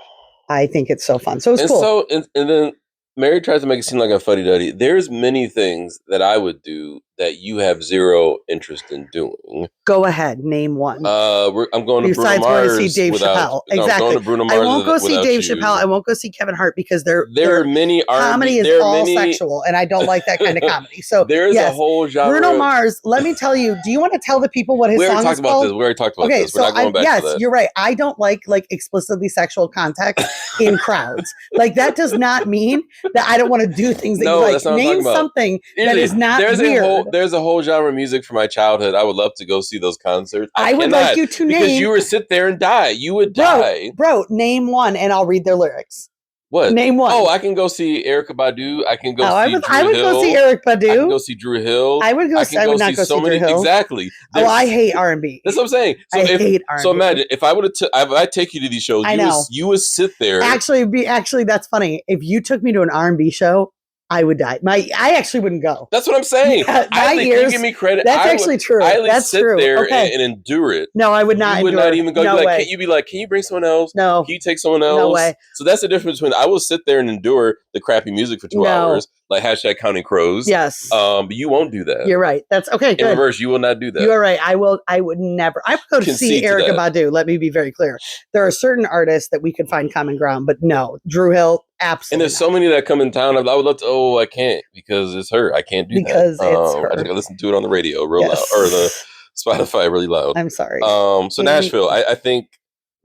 [SPEAKER 2] I think it's so fun. So it's cool.
[SPEAKER 1] So, and then Mary tries to make it seem like I'm fuddy-duddy. There's many things that I would do that you have zero interest in doing.
[SPEAKER 2] Go ahead. Name one.
[SPEAKER 1] I'm going to
[SPEAKER 2] Besides
[SPEAKER 1] Bruno Mars.
[SPEAKER 2] Going to see Dave Chappelle.
[SPEAKER 1] No,
[SPEAKER 2] exactly.
[SPEAKER 1] I'm going to Bruno Mars.
[SPEAKER 2] I won't go see Dave Chappelle. I won't go see Kevin Hart because
[SPEAKER 1] there are many
[SPEAKER 2] comedy is all sexual, and I don't like that kind of comedy. So
[SPEAKER 1] there's a whole genre.
[SPEAKER 2] Bruno Mars. Let me tell you. Do you want to tell the people what his song is called?
[SPEAKER 1] We already talked about this. We're not going back to that.
[SPEAKER 2] Yes, you're right. I don't like explicitly sexual context in crowds. Like that does not mean that I don't want to do things that you like. Name something that is not weird.
[SPEAKER 1] There's a whole genre of music from my childhood. I would love to go see those concerts.
[SPEAKER 2] I would like you to name,
[SPEAKER 1] because you would sit there and die. You would die.
[SPEAKER 2] Bro, name one and I'll read their lyrics.
[SPEAKER 1] What?
[SPEAKER 2] Name one.
[SPEAKER 1] Oh, I can go see Erykah Badu. I can go see Drew Hill.
[SPEAKER 2] I would go see Erykah Badu.
[SPEAKER 1] I can go see Drew Hill.
[SPEAKER 2] I would not go see Drew Hill.
[SPEAKER 1] Exactly.
[SPEAKER 2] I hate R&B.
[SPEAKER 1] That's what I'm saying. So
[SPEAKER 2] I hate R&B.
[SPEAKER 1] So imagine if I take you to these shows, you would sit there.
[SPEAKER 2] Actually, that's funny. If you took me to an R&B show, I would die. I actually wouldn't go.
[SPEAKER 1] That's what I'm saying. I think you give me credit.
[SPEAKER 2] That's actually true. That's
[SPEAKER 1] sit
[SPEAKER 2] true.
[SPEAKER 1] there and endure it.
[SPEAKER 2] No, I would not.
[SPEAKER 1] You would not even go.
[SPEAKER 2] No way.
[SPEAKER 1] You'd be like, can you bring someone else?
[SPEAKER 2] No.
[SPEAKER 1] Can you take someone else?
[SPEAKER 2] No way.
[SPEAKER 1] So that's the difference between I will sit there and endure the crappy music for 2 hours, like hashtag Counting Crows.
[SPEAKER 2] Yes.
[SPEAKER 1] But you won't do that.
[SPEAKER 2] You're right. That's okay. Good.
[SPEAKER 1] In reverse, you will not do that.
[SPEAKER 2] You are right. I would never. I would go to see Erykah Badu. Let me be very clear. There are certain artists that we could find common ground, but no, Drew Hill. Absolutely.
[SPEAKER 1] And there's so many that come in town. I would love to. Oh, I can't because it's her. I can't do
[SPEAKER 2] because
[SPEAKER 1] that.
[SPEAKER 2] It's her.
[SPEAKER 1] I just gotta listen to it on the radio real loud or the Spotify really loud.
[SPEAKER 2] I'm sorry.
[SPEAKER 1] So Nashville, I think.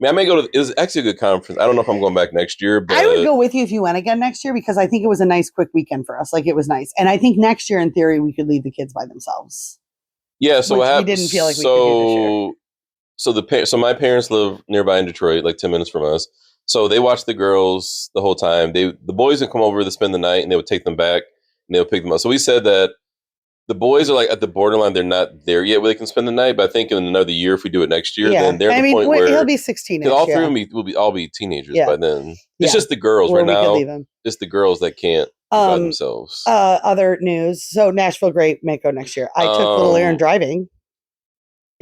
[SPEAKER 1] I may go to. It was actually a good conference. I don't know if I'm going back next year, but
[SPEAKER 2] I would go with you if you went again next year because I think it was a nice, quick weekend for us. Like it was nice, and I think next year, in theory, we could leave the kids by themselves.
[SPEAKER 1] Yeah. So
[SPEAKER 2] we didn't feel like we could do this year.
[SPEAKER 1] So my parents live nearby in Detroit, like 10 minutes from us. So they watch the girls the whole time. The boys would come over to spend the night, and they would take them back, and they would pick them up. So we said that the boys are like at the borderline; they're not there yet where they can spend the night. But I think in another year, if we do it next year, then they're at the point where
[SPEAKER 2] he'll be 16.
[SPEAKER 1] All three of them will be teenagers by then. It's just the girls right now. It's the girls that can't by themselves.
[SPEAKER 2] Other news: so Nashville, great, may go next year. I took little Aaron driving.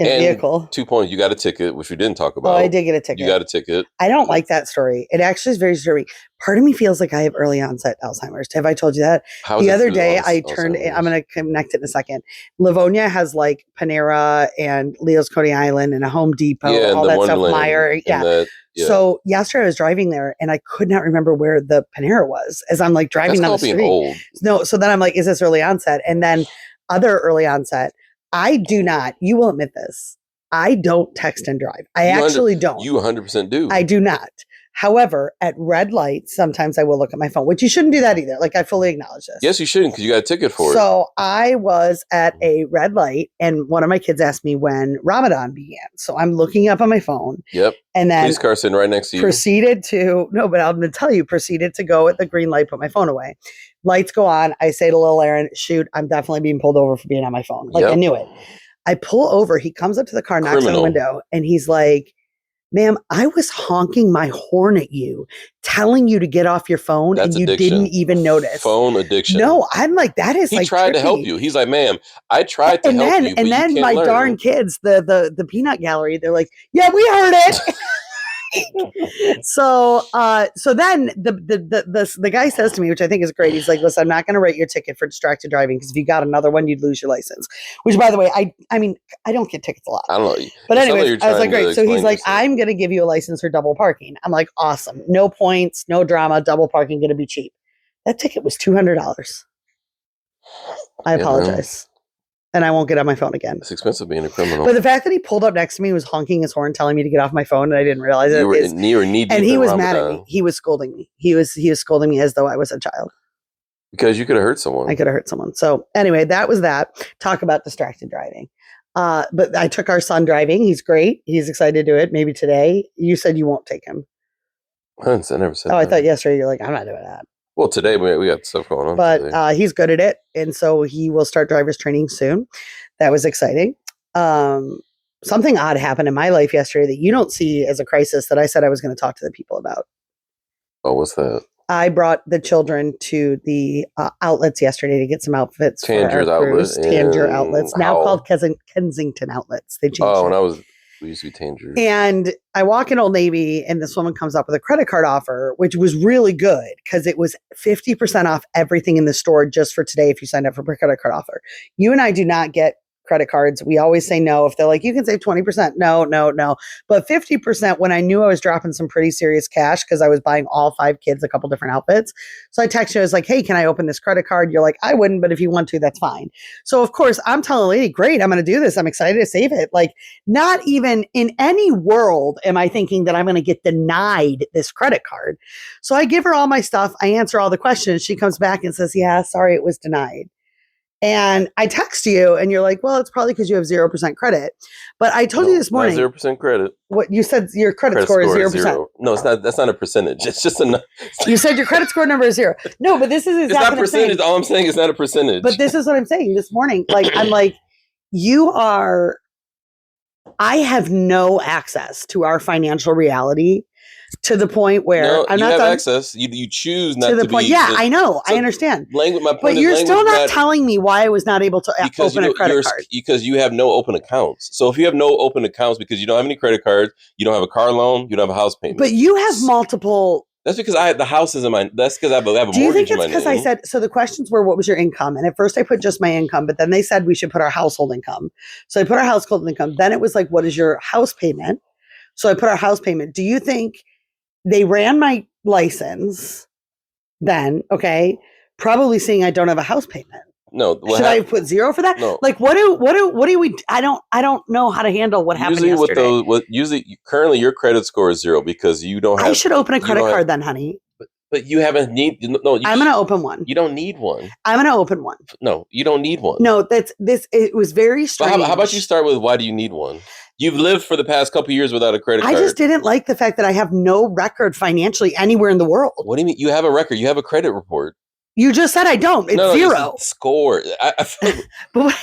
[SPEAKER 2] In a vehicle. 2
[SPEAKER 1] points. You got a ticket, which we didn't talk about.
[SPEAKER 2] Oh, I did get a ticket.
[SPEAKER 1] You got a ticket.
[SPEAKER 2] I don't like that story. It actually is very disturbing. Part of me feels like I have early onset Alzheimer's. Have I told you that? The other day I turned, I'm going to connect it in a second. Livonia has like Panera and Leo's Coney Island and a Home Depot, all that stuff. Meijer. Yeah. So yesterday I was driving there and I could not remember where the Panera was as I'm like driving down the street.
[SPEAKER 1] Old.
[SPEAKER 2] No. So then I'm like, is this early onset? And then other early onset. I do not, you will admit this, I don't text and drive. I actually don't.
[SPEAKER 1] You 100% do.
[SPEAKER 2] I do not. However, at red lights, sometimes I will look at my phone, which you shouldn't do that either. Like I fully acknowledge this.
[SPEAKER 1] Yes, you shouldn't because you got a ticket for it.
[SPEAKER 2] So I was at a red light and one of my kids asked me when Ramadan began. So I'm looking up on my phone.
[SPEAKER 1] Yep.
[SPEAKER 2] And then
[SPEAKER 1] police car sitting right next to you.
[SPEAKER 2] Proceeded to go at the green light, put my phone away. Lights go on. I say to little Aaron, shoot, I'm definitely being pulled over for being on my phone. Like I knew it. I pull over. He comes up to the car, knocks on the window, and he's like, ma'am, I was honking my horn at you, telling you to get off your phone,
[SPEAKER 1] That's
[SPEAKER 2] and you
[SPEAKER 1] addiction.
[SPEAKER 2] didn't even notice.
[SPEAKER 1] Phone addiction.
[SPEAKER 2] No, I'm like, that is
[SPEAKER 1] he
[SPEAKER 2] like
[SPEAKER 1] tried
[SPEAKER 2] tricky.
[SPEAKER 1] to help you. He's like, ma'am, I tried to help you, but
[SPEAKER 2] and then
[SPEAKER 1] you can't
[SPEAKER 2] my
[SPEAKER 1] learn.
[SPEAKER 2] darn kids, the peanut gallery, they're like, yeah, we heard it. So then the guy says to me, which I think is great. He's like, listen, I'm not going to write your ticket for distracted driving because if you got another one, you'd lose your license. Which, by the way, I mean, I don't get tickets a lot.
[SPEAKER 1] I don't know.
[SPEAKER 2] But anyways, I was like, great. So he's like, I'm going to give you a license for double parking. I'm like, awesome. No points, no drama. Double parking going to be cheap. That ticket was $200. I apologize. And I won't get on my phone again.
[SPEAKER 1] It's expensive being a criminal.
[SPEAKER 2] But the fact that he pulled up next to me, was honking his horn, telling me to get off my phone, and I didn't realize it.
[SPEAKER 1] You were knee deep
[SPEAKER 2] and he was mad
[SPEAKER 1] Ramadan.
[SPEAKER 2] at me. He was scolding me. He was scolding me as though I was a child.
[SPEAKER 1] Because you could have hurt someone.
[SPEAKER 2] I could have hurt someone. So anyway, that was that. Talk about distracted driving. But I took our son driving. He's great. He's excited to do it. Maybe today. You said you won't take him.
[SPEAKER 1] I never said that.
[SPEAKER 2] I thought yesterday you're like, I'm not doing that.
[SPEAKER 1] Well, today we got stuff going on.
[SPEAKER 2] But he's good at it, and so he will start driver's training soon. That was exciting. Something odd happened in my life yesterday that you don't see as a crisis that I said I was going to talk to the people about.
[SPEAKER 1] Oh, what's that?
[SPEAKER 2] I brought the children to the outlets yesterday to get some outfits
[SPEAKER 1] Tanger's
[SPEAKER 2] for our cruise. Tanger outlets, now called Kensington outlets. They changed it.
[SPEAKER 1] We used to be Tanger.
[SPEAKER 2] And I walk in Old Navy, and this woman comes up with a credit card offer, which was really good because it was 50% off everything in the store just for today if you signed up for a credit card offer. You and I do not get credit cards. We always say no. If they're like, you can save 20%. No. But 50% when I knew I was dropping some pretty serious cash because I was buying all 5 kids a couple different outfits. So I texted you, I was like, hey, can I open this credit card? You're like, I wouldn't, but if you want to, that's fine. So of course I'm telling the lady, great, I'm going to do this. I'm excited to save it. Like, not even in any world am I thinking that I'm going to get denied this credit card. So I give her all my stuff. I answer all the questions. She comes back and says, yeah, sorry, it was denied. And I text you and you're like, well, it's probably because you have 0% credit. But I told you this morning.
[SPEAKER 1] 0% credit.
[SPEAKER 2] What you said, your credit score is 0%.
[SPEAKER 1] 0. No, it's not. That's not a percentage. It's just a.
[SPEAKER 2] You said your credit score number is 0. No, but this is exactly
[SPEAKER 1] it's not percentage. All I'm saying is not a percentage.
[SPEAKER 2] But this is what I'm saying this morning. Like, I'm like, I have no access to our financial reality to the point where
[SPEAKER 1] I'm not access. You choose not to the point.
[SPEAKER 2] Yeah, I know. So I understand.
[SPEAKER 1] But
[SPEAKER 2] you're still not telling me why I was not able to open a credit card.
[SPEAKER 1] Because you have no open accounts. So if you have no open accounts because you don't have any credit cards, you don't have a car loan, you don't have a house payment.
[SPEAKER 2] But you have multiple.
[SPEAKER 1] That's because the house is in my. That's because I have a mortgage in my name. Do you think it's because
[SPEAKER 2] I said so? The questions were, what was your income? And at first I put just my income, but then they said we should put our household income. So I put our household income. Then it was like, what is your house payment? So I put our house payment. Do you think they ran my license then, okay, probably seeing I don't have a house payment?
[SPEAKER 1] No.
[SPEAKER 2] Should I put 0 for that?
[SPEAKER 1] No.
[SPEAKER 2] Like, what do we, I don't know how to handle what happened yesterday.
[SPEAKER 1] Usually currently your credit score is 0 because you don't have.
[SPEAKER 2] I should open a credit card then, honey.
[SPEAKER 1] But you haven't I'm
[SPEAKER 2] going to open one.
[SPEAKER 1] You don't need one.
[SPEAKER 2] I'm going to open one.
[SPEAKER 1] No, you don't need one.
[SPEAKER 2] No, it was very strange.
[SPEAKER 1] How about you start with why do you need one? You've lived for the past couple of years without a credit card.
[SPEAKER 2] I just didn't like the fact that I have no record financially anywhere in the world.
[SPEAKER 1] What do you mean? You have a record. You have a credit report.
[SPEAKER 2] You just said I don't. It's 0.
[SPEAKER 1] It's score. Let's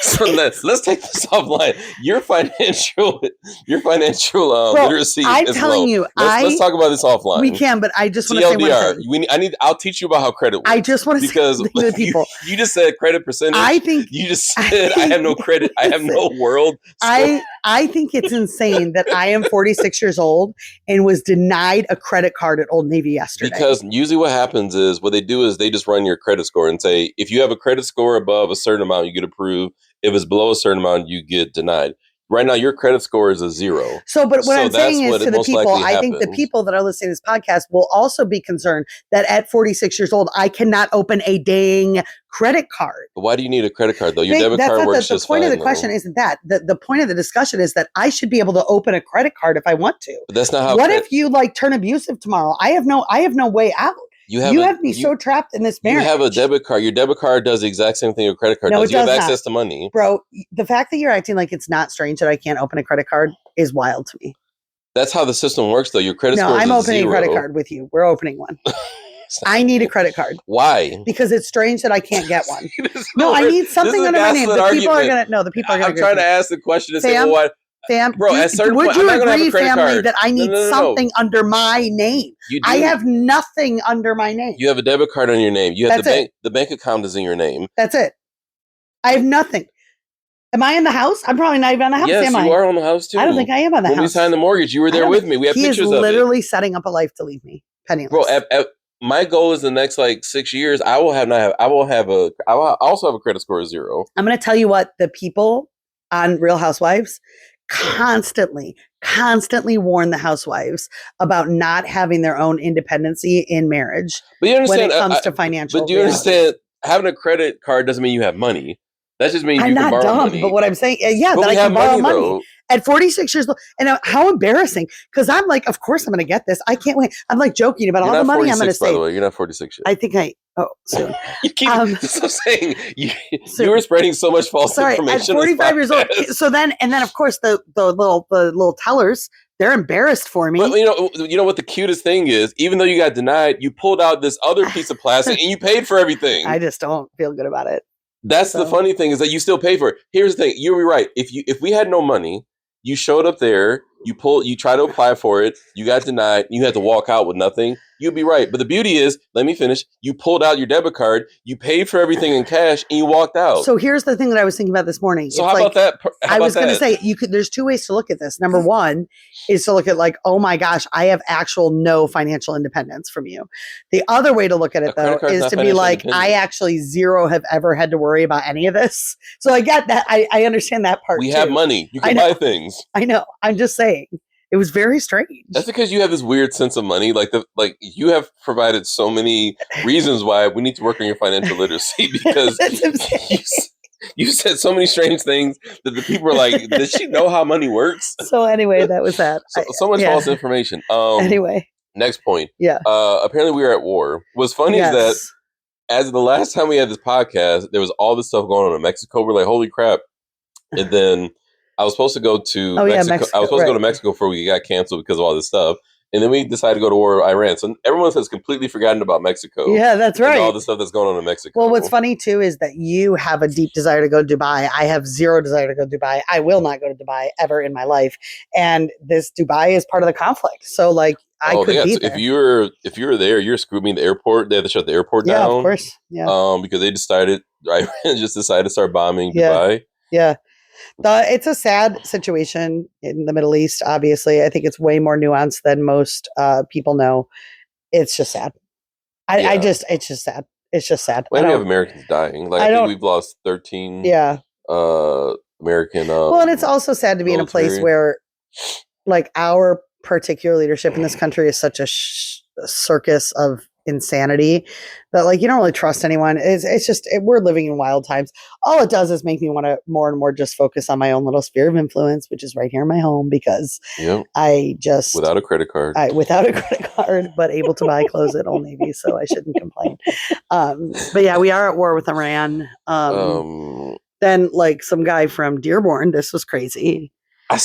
[SPEAKER 1] take this offline. Your financial literacy
[SPEAKER 2] I'm
[SPEAKER 1] is
[SPEAKER 2] telling
[SPEAKER 1] low.
[SPEAKER 2] you,
[SPEAKER 1] let's talk about this offline.
[SPEAKER 2] We can, but I just want to say one thing.
[SPEAKER 1] I'll teach you about how credit works.
[SPEAKER 2] I just want to
[SPEAKER 1] because
[SPEAKER 2] say to people.
[SPEAKER 1] You just said credit percentage.
[SPEAKER 2] I think
[SPEAKER 1] you just said I have no credit. I have no world.
[SPEAKER 2] I think it's insane that I am 46 years old and was denied a credit card at Old Navy yesterday.
[SPEAKER 1] Because usually what happens is what they do is they just run your credit score and say, if you have a credit score above a certain amount, you get approved. If it's below a certain amount, you get denied. Right now, your credit score is a 0.
[SPEAKER 2] So, but what I'm saying is to the people, I think the people that are listening to this podcast will also be concerned that at 46 years old, I cannot open a dang credit card.
[SPEAKER 1] But why do you need a credit card, though? Your debit card works just fine.
[SPEAKER 2] The point of the question isn't that. The point of the discussion is that I should be able to open a credit card if I want to.
[SPEAKER 1] But that's not how.
[SPEAKER 2] What if you turn abusive tomorrow? I have no way out. You have me so trapped in this marriage.
[SPEAKER 1] You have a debit card. Your debit card does the exact same thing your credit card does. You have access to money.
[SPEAKER 2] Bro, the fact that you're acting like it's not strange that I can't open a credit card is wild to me.
[SPEAKER 1] That's how the system works, though. Your credit score is 0.
[SPEAKER 2] No, I'm opening a credit card with you. We're opening one. I need a credit card.
[SPEAKER 1] Why?
[SPEAKER 2] Because it's strange that I can't get one. No, I need something under my name. The people are going to.
[SPEAKER 1] I'm trying to ask the question and say, well, what?
[SPEAKER 2] Fam,
[SPEAKER 1] bro, at certain
[SPEAKER 2] would
[SPEAKER 1] point,
[SPEAKER 2] you
[SPEAKER 1] I'm not
[SPEAKER 2] agree,
[SPEAKER 1] have a
[SPEAKER 2] family,
[SPEAKER 1] card.
[SPEAKER 2] that I need something under my name? I have nothing under my name.
[SPEAKER 1] You have a debit card on your name. You have the bank account is in your name.
[SPEAKER 2] That's it. I have nothing. Am I in the house? I'm probably not even on the house.
[SPEAKER 1] Yes, you are on the house too.
[SPEAKER 2] I don't think I am on the house.
[SPEAKER 1] When we signed the mortgage, you were there with me. We have pictures of it.
[SPEAKER 2] He is literally setting up a life to leave me penniless.
[SPEAKER 1] Bro, my goal is the next 6 years. I will also have a credit score of 0.
[SPEAKER 2] I'm going to tell you what the people on Real Housewives constantly warn the housewives about not having their own independency in marriage.
[SPEAKER 1] But you understand,
[SPEAKER 2] when it comes to financial.
[SPEAKER 1] But do you understand? Having a credit card doesn't mean you have money. That just means you can borrow money.
[SPEAKER 2] But what I'm saying, that I can borrow money. Though. At 46 years old. And how embarrassing. Because I'm like, of course I'm going to get this. I can't wait. I'm joking about all the money I'm going to save.
[SPEAKER 1] By the way, you're not 46 yet.
[SPEAKER 2] I think Oh, soon.
[SPEAKER 1] You keep stop saying you were spreading so much false information.
[SPEAKER 2] At 45 years old. So then of course the little tellers, they're embarrassed for me.
[SPEAKER 1] But you know what the cutest thing is? Even though you got denied, you pulled out this other piece of plastic and you paid for everything.
[SPEAKER 2] I just don't feel good about it.
[SPEAKER 1] That's the funny thing, is that you still pay for it. Here's the thing: you were right. If we had no money, you showed up there, you try to apply for it, you got denied, you had to walk out with nothing. You'd be right. But the beauty is, let me finish. You pulled out your debit card, you paid for everything in cash, and you walked out.
[SPEAKER 2] So here's the thing that I was thinking about this morning.
[SPEAKER 1] So how about that?
[SPEAKER 2] I was going to say, there's two ways to look at this. Number one is to look at like, oh my gosh, I have actual no financial independence from you. The other way to look at it though is to be like, I actually zero have ever had to worry about any of this. So I get that. I understand that part.
[SPEAKER 1] We have money. You can buy things.
[SPEAKER 2] I know. I'm just saying. It was very strange.
[SPEAKER 1] That's because you have this weird sense of money. Like you have provided so many reasons why we need to work on your financial literacy, because you said so many strange things that the people are like, does she know how money works?
[SPEAKER 2] So anyway, that was that.
[SPEAKER 1] So much false information.
[SPEAKER 2] Anyway.
[SPEAKER 1] Next point.
[SPEAKER 2] Yeah.
[SPEAKER 1] Apparently we were at war. What's funny is that as the last time we had this podcast, there was all this stuff going on in Mexico. We're like, holy crap. And then I was supposed to go to Mexico. I was supposed to go to Mexico before we got canceled because of all this stuff. And then we decided to go to war with Iran. So everyone has completely forgotten about Mexico.
[SPEAKER 2] Yeah, that's right.
[SPEAKER 1] And all the stuff that's going on in Mexico.
[SPEAKER 2] Well, what's funny, too, is that you have a deep desire to go to Dubai. I have zero desire to go to Dubai. I will not go to Dubai ever in my life. And this Dubai is part of the conflict. So, like, I could be there.
[SPEAKER 1] If you were there, you're screwed me in the airport. They had to shut the airport down.
[SPEAKER 2] Yeah, of course. Yeah.
[SPEAKER 1] Because they decided, Iran just decided to start bombing Dubai.
[SPEAKER 2] Yeah. It's a sad situation in the Middle East, obviously. I think it's way more nuanced than most people know. It's just sad. It's just sad. It's just sad.
[SPEAKER 1] Well, we have Americans dying. Like, I think we've lost 13 American
[SPEAKER 2] well, and it's also sad to be in a place where, like, our particular leadership in this country is such a circus of insanity that, like, you don't really trust anyone. It's just we're living in wild times. All it does is make me want to more and more just focus on my own little sphere of influence, which is right here in my home, because I just
[SPEAKER 1] without a credit card,
[SPEAKER 2] but able to buy clothes at Old Navy, so I shouldn't complain. But yeah, we are at war with Iran. Then, like, some guy from Dearborn, this was crazy.
[SPEAKER 1] I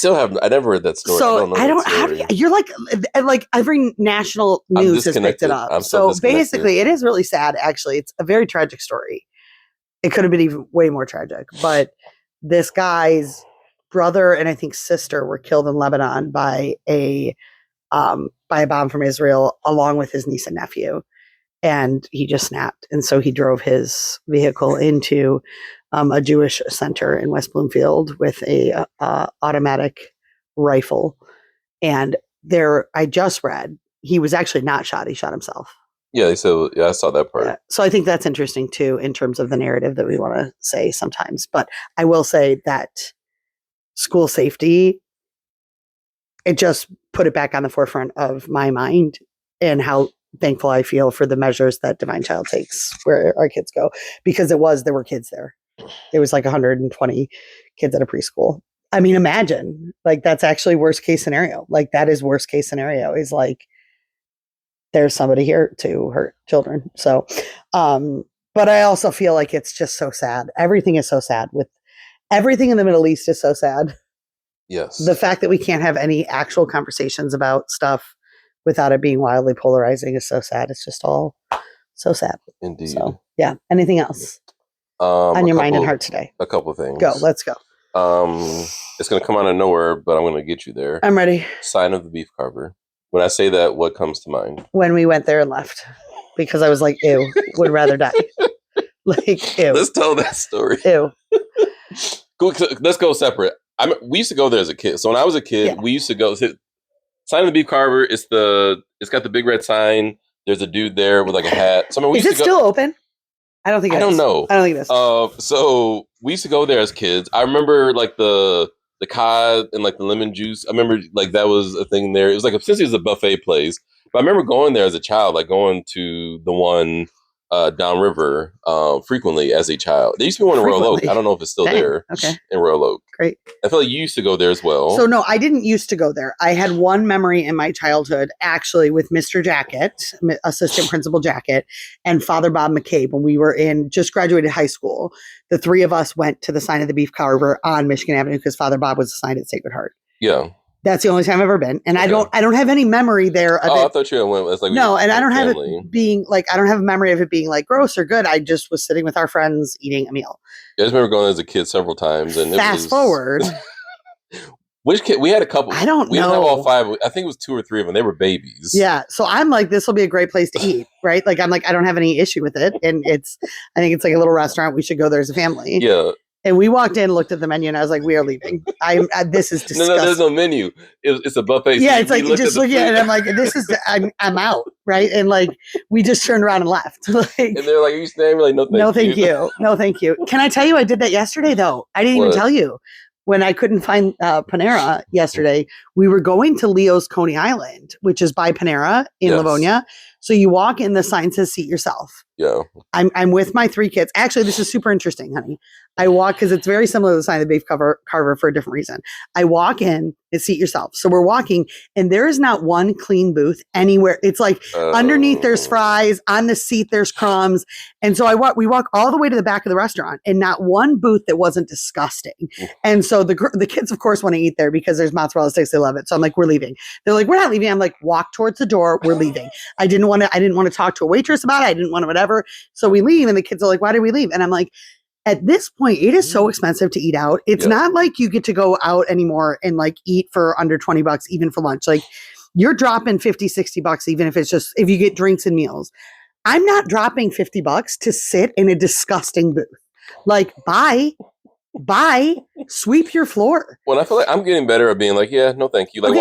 [SPEAKER 1] never heard that story.
[SPEAKER 2] So I don't. You're like every national news has picked it up. So basically, it is really sad. Actually, it's a very tragic story. It could have been even way more tragic. But this guy's brother and I think sister were killed in Lebanon by a bomb from Israel, along with his niece and nephew, and he just snapped. And so he drove his vehicle into a Jewish center in West Bloomfield with a automatic rifle. And I just read, he was actually not shot. He shot himself.
[SPEAKER 1] Yeah, I saw that part.
[SPEAKER 2] So I think that's interesting too, in terms of the narrative that we want to say sometimes. But I will say that school safety, it just put it back on the forefront of my mind, and how thankful I feel for the measures that Divine Child takes where our kids go, because there were kids there. It was like 120 kids at a preschool. I mean, imagine, like, that's actually worst case scenario. Like, that is worst case scenario, is like, there's somebody here to hurt children. So, but I also feel like it's just so sad. Everything is so sad. With everything in the Middle East is so sad.
[SPEAKER 1] Yes.
[SPEAKER 2] The fact that we can't have any actual conversations about stuff without it being wildly polarizing is so sad. It's just all so sad.
[SPEAKER 1] Indeed.
[SPEAKER 2] So, yeah. Anything else on your mind and heart today?
[SPEAKER 1] A couple of things.
[SPEAKER 2] Go. Let's go.
[SPEAKER 1] It's going to come out of nowhere, but I'm going to get you there.
[SPEAKER 2] I'm ready.
[SPEAKER 1] Sign of the Beef Carver. When I say that, what comes to mind?
[SPEAKER 2] When we went there and left, because I was like, ew, would rather die. Like, ew.
[SPEAKER 1] Let's tell that story.
[SPEAKER 2] Ew.
[SPEAKER 1] Let's go separate. We used to go there as a kid. So when I was a kid, we used to go. Sign of the Beef Carver. It's got the big red sign. There's a dude there with like a hat. So,
[SPEAKER 2] is it still open? I don't think. I don't
[SPEAKER 1] know.
[SPEAKER 2] I don't think it is.
[SPEAKER 1] So we used to go there as kids. I remember like the cod and like the lemon juice. I remember like that was a thing there. It was like, since it was a buffet place, but I remember going there as a child, like going to the one downriver frequently as a child. There used to be one in Royal Oak. I don't know if it's still there.
[SPEAKER 2] Okay.
[SPEAKER 1] In Royal Oak.
[SPEAKER 2] Great.
[SPEAKER 1] I feel like you used to go there as well.
[SPEAKER 2] So no, I didn't used to go there. I had one memory in my childhood, actually, with Mr. Jacket, Assistant Principal Jacket, and Father Bob McCabe when we were just graduated high school. The three of us went to the Sign of the Beef Carver on Michigan Avenue because Father Bob was assigned at Sacred Heart.
[SPEAKER 1] Yeah.
[SPEAKER 2] That's the only time I've ever been. And okay. I don't have any memory there of it.
[SPEAKER 1] I thought you went. It's like
[SPEAKER 2] no, and I don't have it being like, I don't have a memory of it being like gross or good. I just was sitting with our friends eating a meal.
[SPEAKER 1] I just remember going as a kid several times. And
[SPEAKER 2] fast forward.
[SPEAKER 1] Which kid? We had a couple.
[SPEAKER 2] I don't know.
[SPEAKER 1] We didn't have all five. I think it was 2 or 3 of them. They were babies.
[SPEAKER 2] Yeah. So I'm like, this will be a great place to eat, right? Like, I'm like, I don't have any issue with it. And I think it's like a little restaurant. We should go there as a family.
[SPEAKER 1] Yeah.
[SPEAKER 2] And we walked in, looked at the menu, and I was like, "We are leaving. This is disgusting."
[SPEAKER 1] No, there's no menu. It's a buffet.
[SPEAKER 2] Yeah, it's like just looking at it, and I'm like, "This is I'm out, right?" And like, we just turned around and left. Like,
[SPEAKER 1] and they're like, "Are you staying?" We're like, "No, thank you.
[SPEAKER 2] No, thank you." Can I tell you, I did that yesterday though. I didn't even tell you. When I couldn't find Panera yesterday, we were going to Leo's Coney Island, which is by Panera in Livonia. So you walk in, the sign says "Seat yourself."
[SPEAKER 1] Yeah.
[SPEAKER 2] I'm with my 3 kids. Actually, this is super interesting, honey. I walk because it's very similar to the Sign of the Beef Carver for a different reason. I walk in and seat yourself. So we're walking, and there is not one clean booth anywhere. It's like underneath there's fries, on the seat there's crumbs, and so we walk all the way to the back of the restaurant, and not one booth that wasn't disgusting. And so the kids, of course, want to eat there because there's mozzarella sticks. They love it. So I'm like, we're leaving. They're like, we're not leaving. I'm like, walk towards the door. We're leaving. I didn't want to talk to a waitress about it. I didn't want to whatever. So we leave, and the kids are like, why did we leave? And I'm like, at this point, it is so expensive to eat out. It's not like you get to go out anymore and like eat for under $20, even for lunch. Like you're dropping $50, $60, even if it's just, if you get drinks and meals. I'm not dropping $50 to sit in a disgusting booth. Like, bye, sweep your floor.
[SPEAKER 1] Well, I feel like I'm getting better at being like, yeah, no, thank you. Like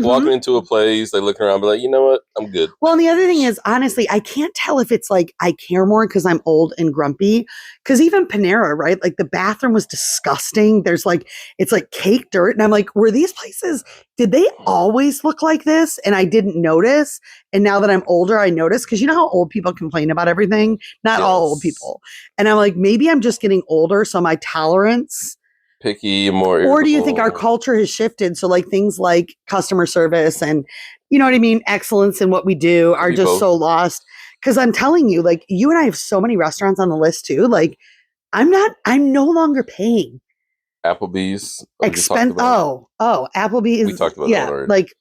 [SPEAKER 1] walking into a place, like looking around, be like, you know what, I'm good.
[SPEAKER 2] Well, and the other thing is, honestly, I can't tell if it's like I care more because I'm old and grumpy. Because even Panera, right? Like the bathroom was disgusting. There's like, it's like cake dirt. And I'm like, were these places, did they always look like this? And I didn't notice. And now that I'm older, I notice. Because you know how old people complain about everything? Not all old people. And I'm like, maybe I'm just getting older. So my tolerance...
[SPEAKER 1] picky, more irritable.
[SPEAKER 2] Or do you think our culture has shifted? So like things like customer service and, you know what I mean, excellence in what we do are just so lost. Because I'm telling you, like you and I have so many restaurants on the list too. Like I'm no longer paying.
[SPEAKER 1] Applebee's.
[SPEAKER 2] Applebee's.
[SPEAKER 1] We talked about that already.
[SPEAKER 2] Like,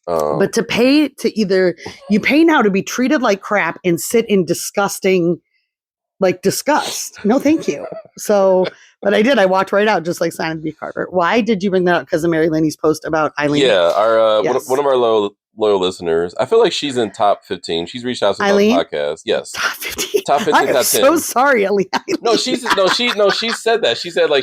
[SPEAKER 2] but to pay to either, you pay now to be treated like crap and sit in disgusting, like disgust. No, thank you. So... But I did. I walked right out, just like Sign of the Beef Carver. Why did you bring that up? Because of Mary Laney's post about Eileen.
[SPEAKER 1] Yeah, one of our loyal listeners. I feel like she's in top 15. She's reached out to us on the podcast. Yes, top
[SPEAKER 2] 15.
[SPEAKER 1] Top 15.
[SPEAKER 2] I'm
[SPEAKER 1] top 10.
[SPEAKER 2] So sorry, Eileen.
[SPEAKER 1] She said that. She said like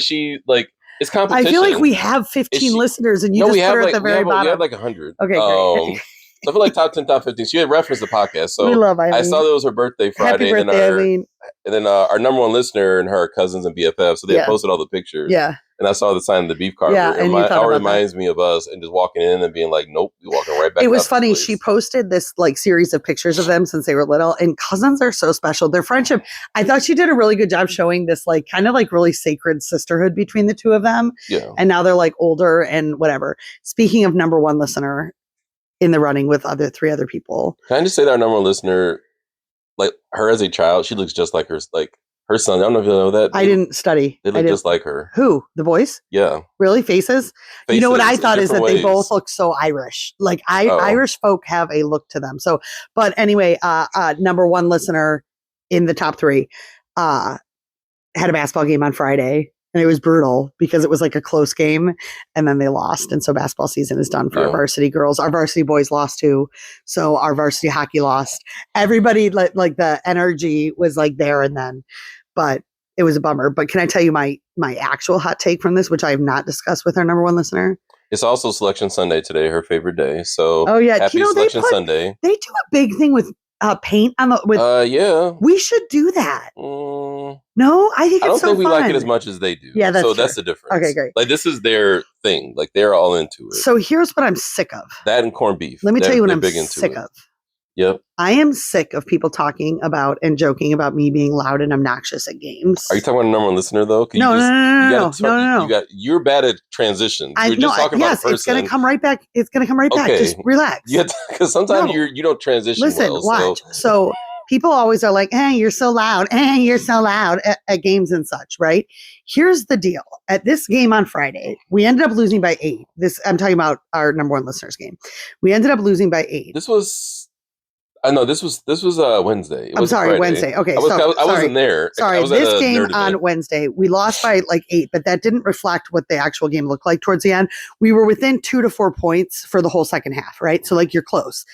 [SPEAKER 1] it's competition.
[SPEAKER 2] I feel like we have 15 listeners, and you just put her at the very bottom.
[SPEAKER 1] We have like 100.
[SPEAKER 2] Okay, great.
[SPEAKER 1] I feel like top 10, top 15. She had referenced the podcast, so
[SPEAKER 2] we love Eileen.
[SPEAKER 1] I saw that it was her birthday Friday.
[SPEAKER 2] Happy birthday, Eileen.
[SPEAKER 1] And then our number one listener and her cousins and BFF, so they had posted all the pictures.
[SPEAKER 2] Yeah.
[SPEAKER 1] And I saw the Sign of the Beef Carver.
[SPEAKER 2] Yeah, and
[SPEAKER 1] it reminds me of us and just walking in and being like, nope, we walking right back.
[SPEAKER 2] It was funny. She posted this like series of pictures of them since they were little, and cousins are so special. Their friendship, I thought she did a really good job showing this like kind of like really sacred sisterhood between the two of them.
[SPEAKER 1] Yeah.
[SPEAKER 2] And now they're like older and whatever. Speaking of number one listener in the running with 3 other people.
[SPEAKER 1] Can I just say that our number one listener, like her as a child, she looks just like her son. I don't know if you know that.
[SPEAKER 2] I didn't study.
[SPEAKER 1] They look just like her.
[SPEAKER 2] Who? The boys?
[SPEAKER 1] Yeah.
[SPEAKER 2] Really? Faces? You know what I thought is that they both look so Irish. Like Irish folk have a look to them. So, but anyway, number one listener in the top 3 had a basketball game on Friday. And it was brutal because it was like a close game and then they lost. And so basketball season is done for our varsity girls. Our varsity boys lost too. So our varsity hockey lost. Everybody like the energy was like there and then, but it was a bummer. But can I tell you my actual hot take from this, which I have not discussed with our number one listener?
[SPEAKER 1] It's also Selection Sunday today, her favorite day. So happy
[SPEAKER 2] you know,
[SPEAKER 1] Selection Sunday.
[SPEAKER 2] They do a big thing with paint on the
[SPEAKER 1] yeah.
[SPEAKER 2] We should do that. No, I think
[SPEAKER 1] I don't
[SPEAKER 2] it's so
[SPEAKER 1] think we
[SPEAKER 2] fun.
[SPEAKER 1] like it as much as they do.
[SPEAKER 2] Yeah,
[SPEAKER 1] that's the difference.
[SPEAKER 2] Okay, great.
[SPEAKER 1] Like this is their thing. Like they're all into it.
[SPEAKER 2] So here's what I'm sick of.
[SPEAKER 1] That and corned beef.
[SPEAKER 2] Let me tell you what I'm sick of.
[SPEAKER 1] Yep.
[SPEAKER 2] I am sick of people talking about and joking about me being loud and obnoxious at games.
[SPEAKER 1] Are you talking about a number one listener though?
[SPEAKER 2] No.
[SPEAKER 1] You're bad at transitions. You're just talking about a person.
[SPEAKER 2] It's gonna come right back. It's gonna come right back. Just relax.
[SPEAKER 1] Because sometimes you don't transition.
[SPEAKER 2] Listen,
[SPEAKER 1] well.
[SPEAKER 2] Watch. So people always are like, "Hey, you're so loud. Hey, you're so loud at games and such." Right? Here's the deal. At this game on Friday, we ended up losing by 8. I'm talking about our number one listeners game. We ended up losing by 8.
[SPEAKER 1] This was Wednesday.
[SPEAKER 2] I'm sorry,
[SPEAKER 1] Friday.
[SPEAKER 2] Wednesday. Okay,
[SPEAKER 1] I wasn't there.
[SPEAKER 2] Sorry, this game on Wednesday, we lost by like 8, but that didn't reflect what the actual game looked like towards the end. We were within 2 to 4 points for the whole second half, right? So like you're close.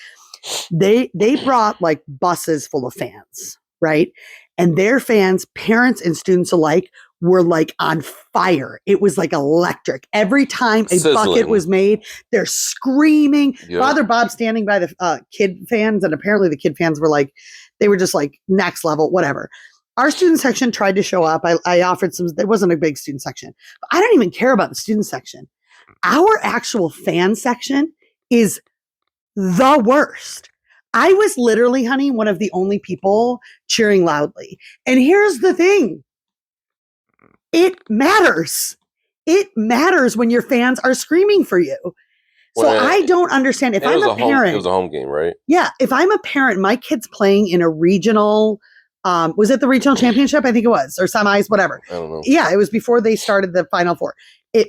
[SPEAKER 2] They brought like buses full of fans, right? And their fans, parents and students alike, were like on fire. It was like electric. Every time a bucket was made, they're screaming. Yep. Father Bob standing by the kid fans, and apparently the kid fans were like, they were just like next level, whatever. Our student section tried to show up. I offered some, there wasn't a big student section, but I don't even care about the student section. Our actual fan section is the worst. I was literally, honey, one of the only people cheering loudly. And here's the thing. It matters. It matters when your fans are screaming for you. So I don't understand. If I'm a parent.
[SPEAKER 1] It was a home game, right?
[SPEAKER 2] Yeah. If I'm a parent, my kid's playing in a regional, was it the regional championship? I think it was, or semis, whatever.
[SPEAKER 1] I don't know.
[SPEAKER 2] Yeah, it was before they started the Final Four.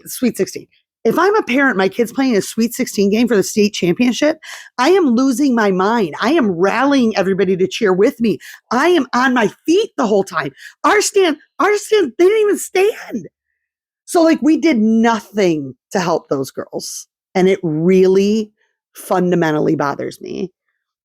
[SPEAKER 2] Sweet 16. If I'm a parent, my kid's playing a Sweet 16 game for the state championship, I am losing my mind. I am rallying everybody to cheer with me. I am on my feet the whole time. Our stand, they didn't even stand. So like we did nothing to help those girls. And it really fundamentally bothers me.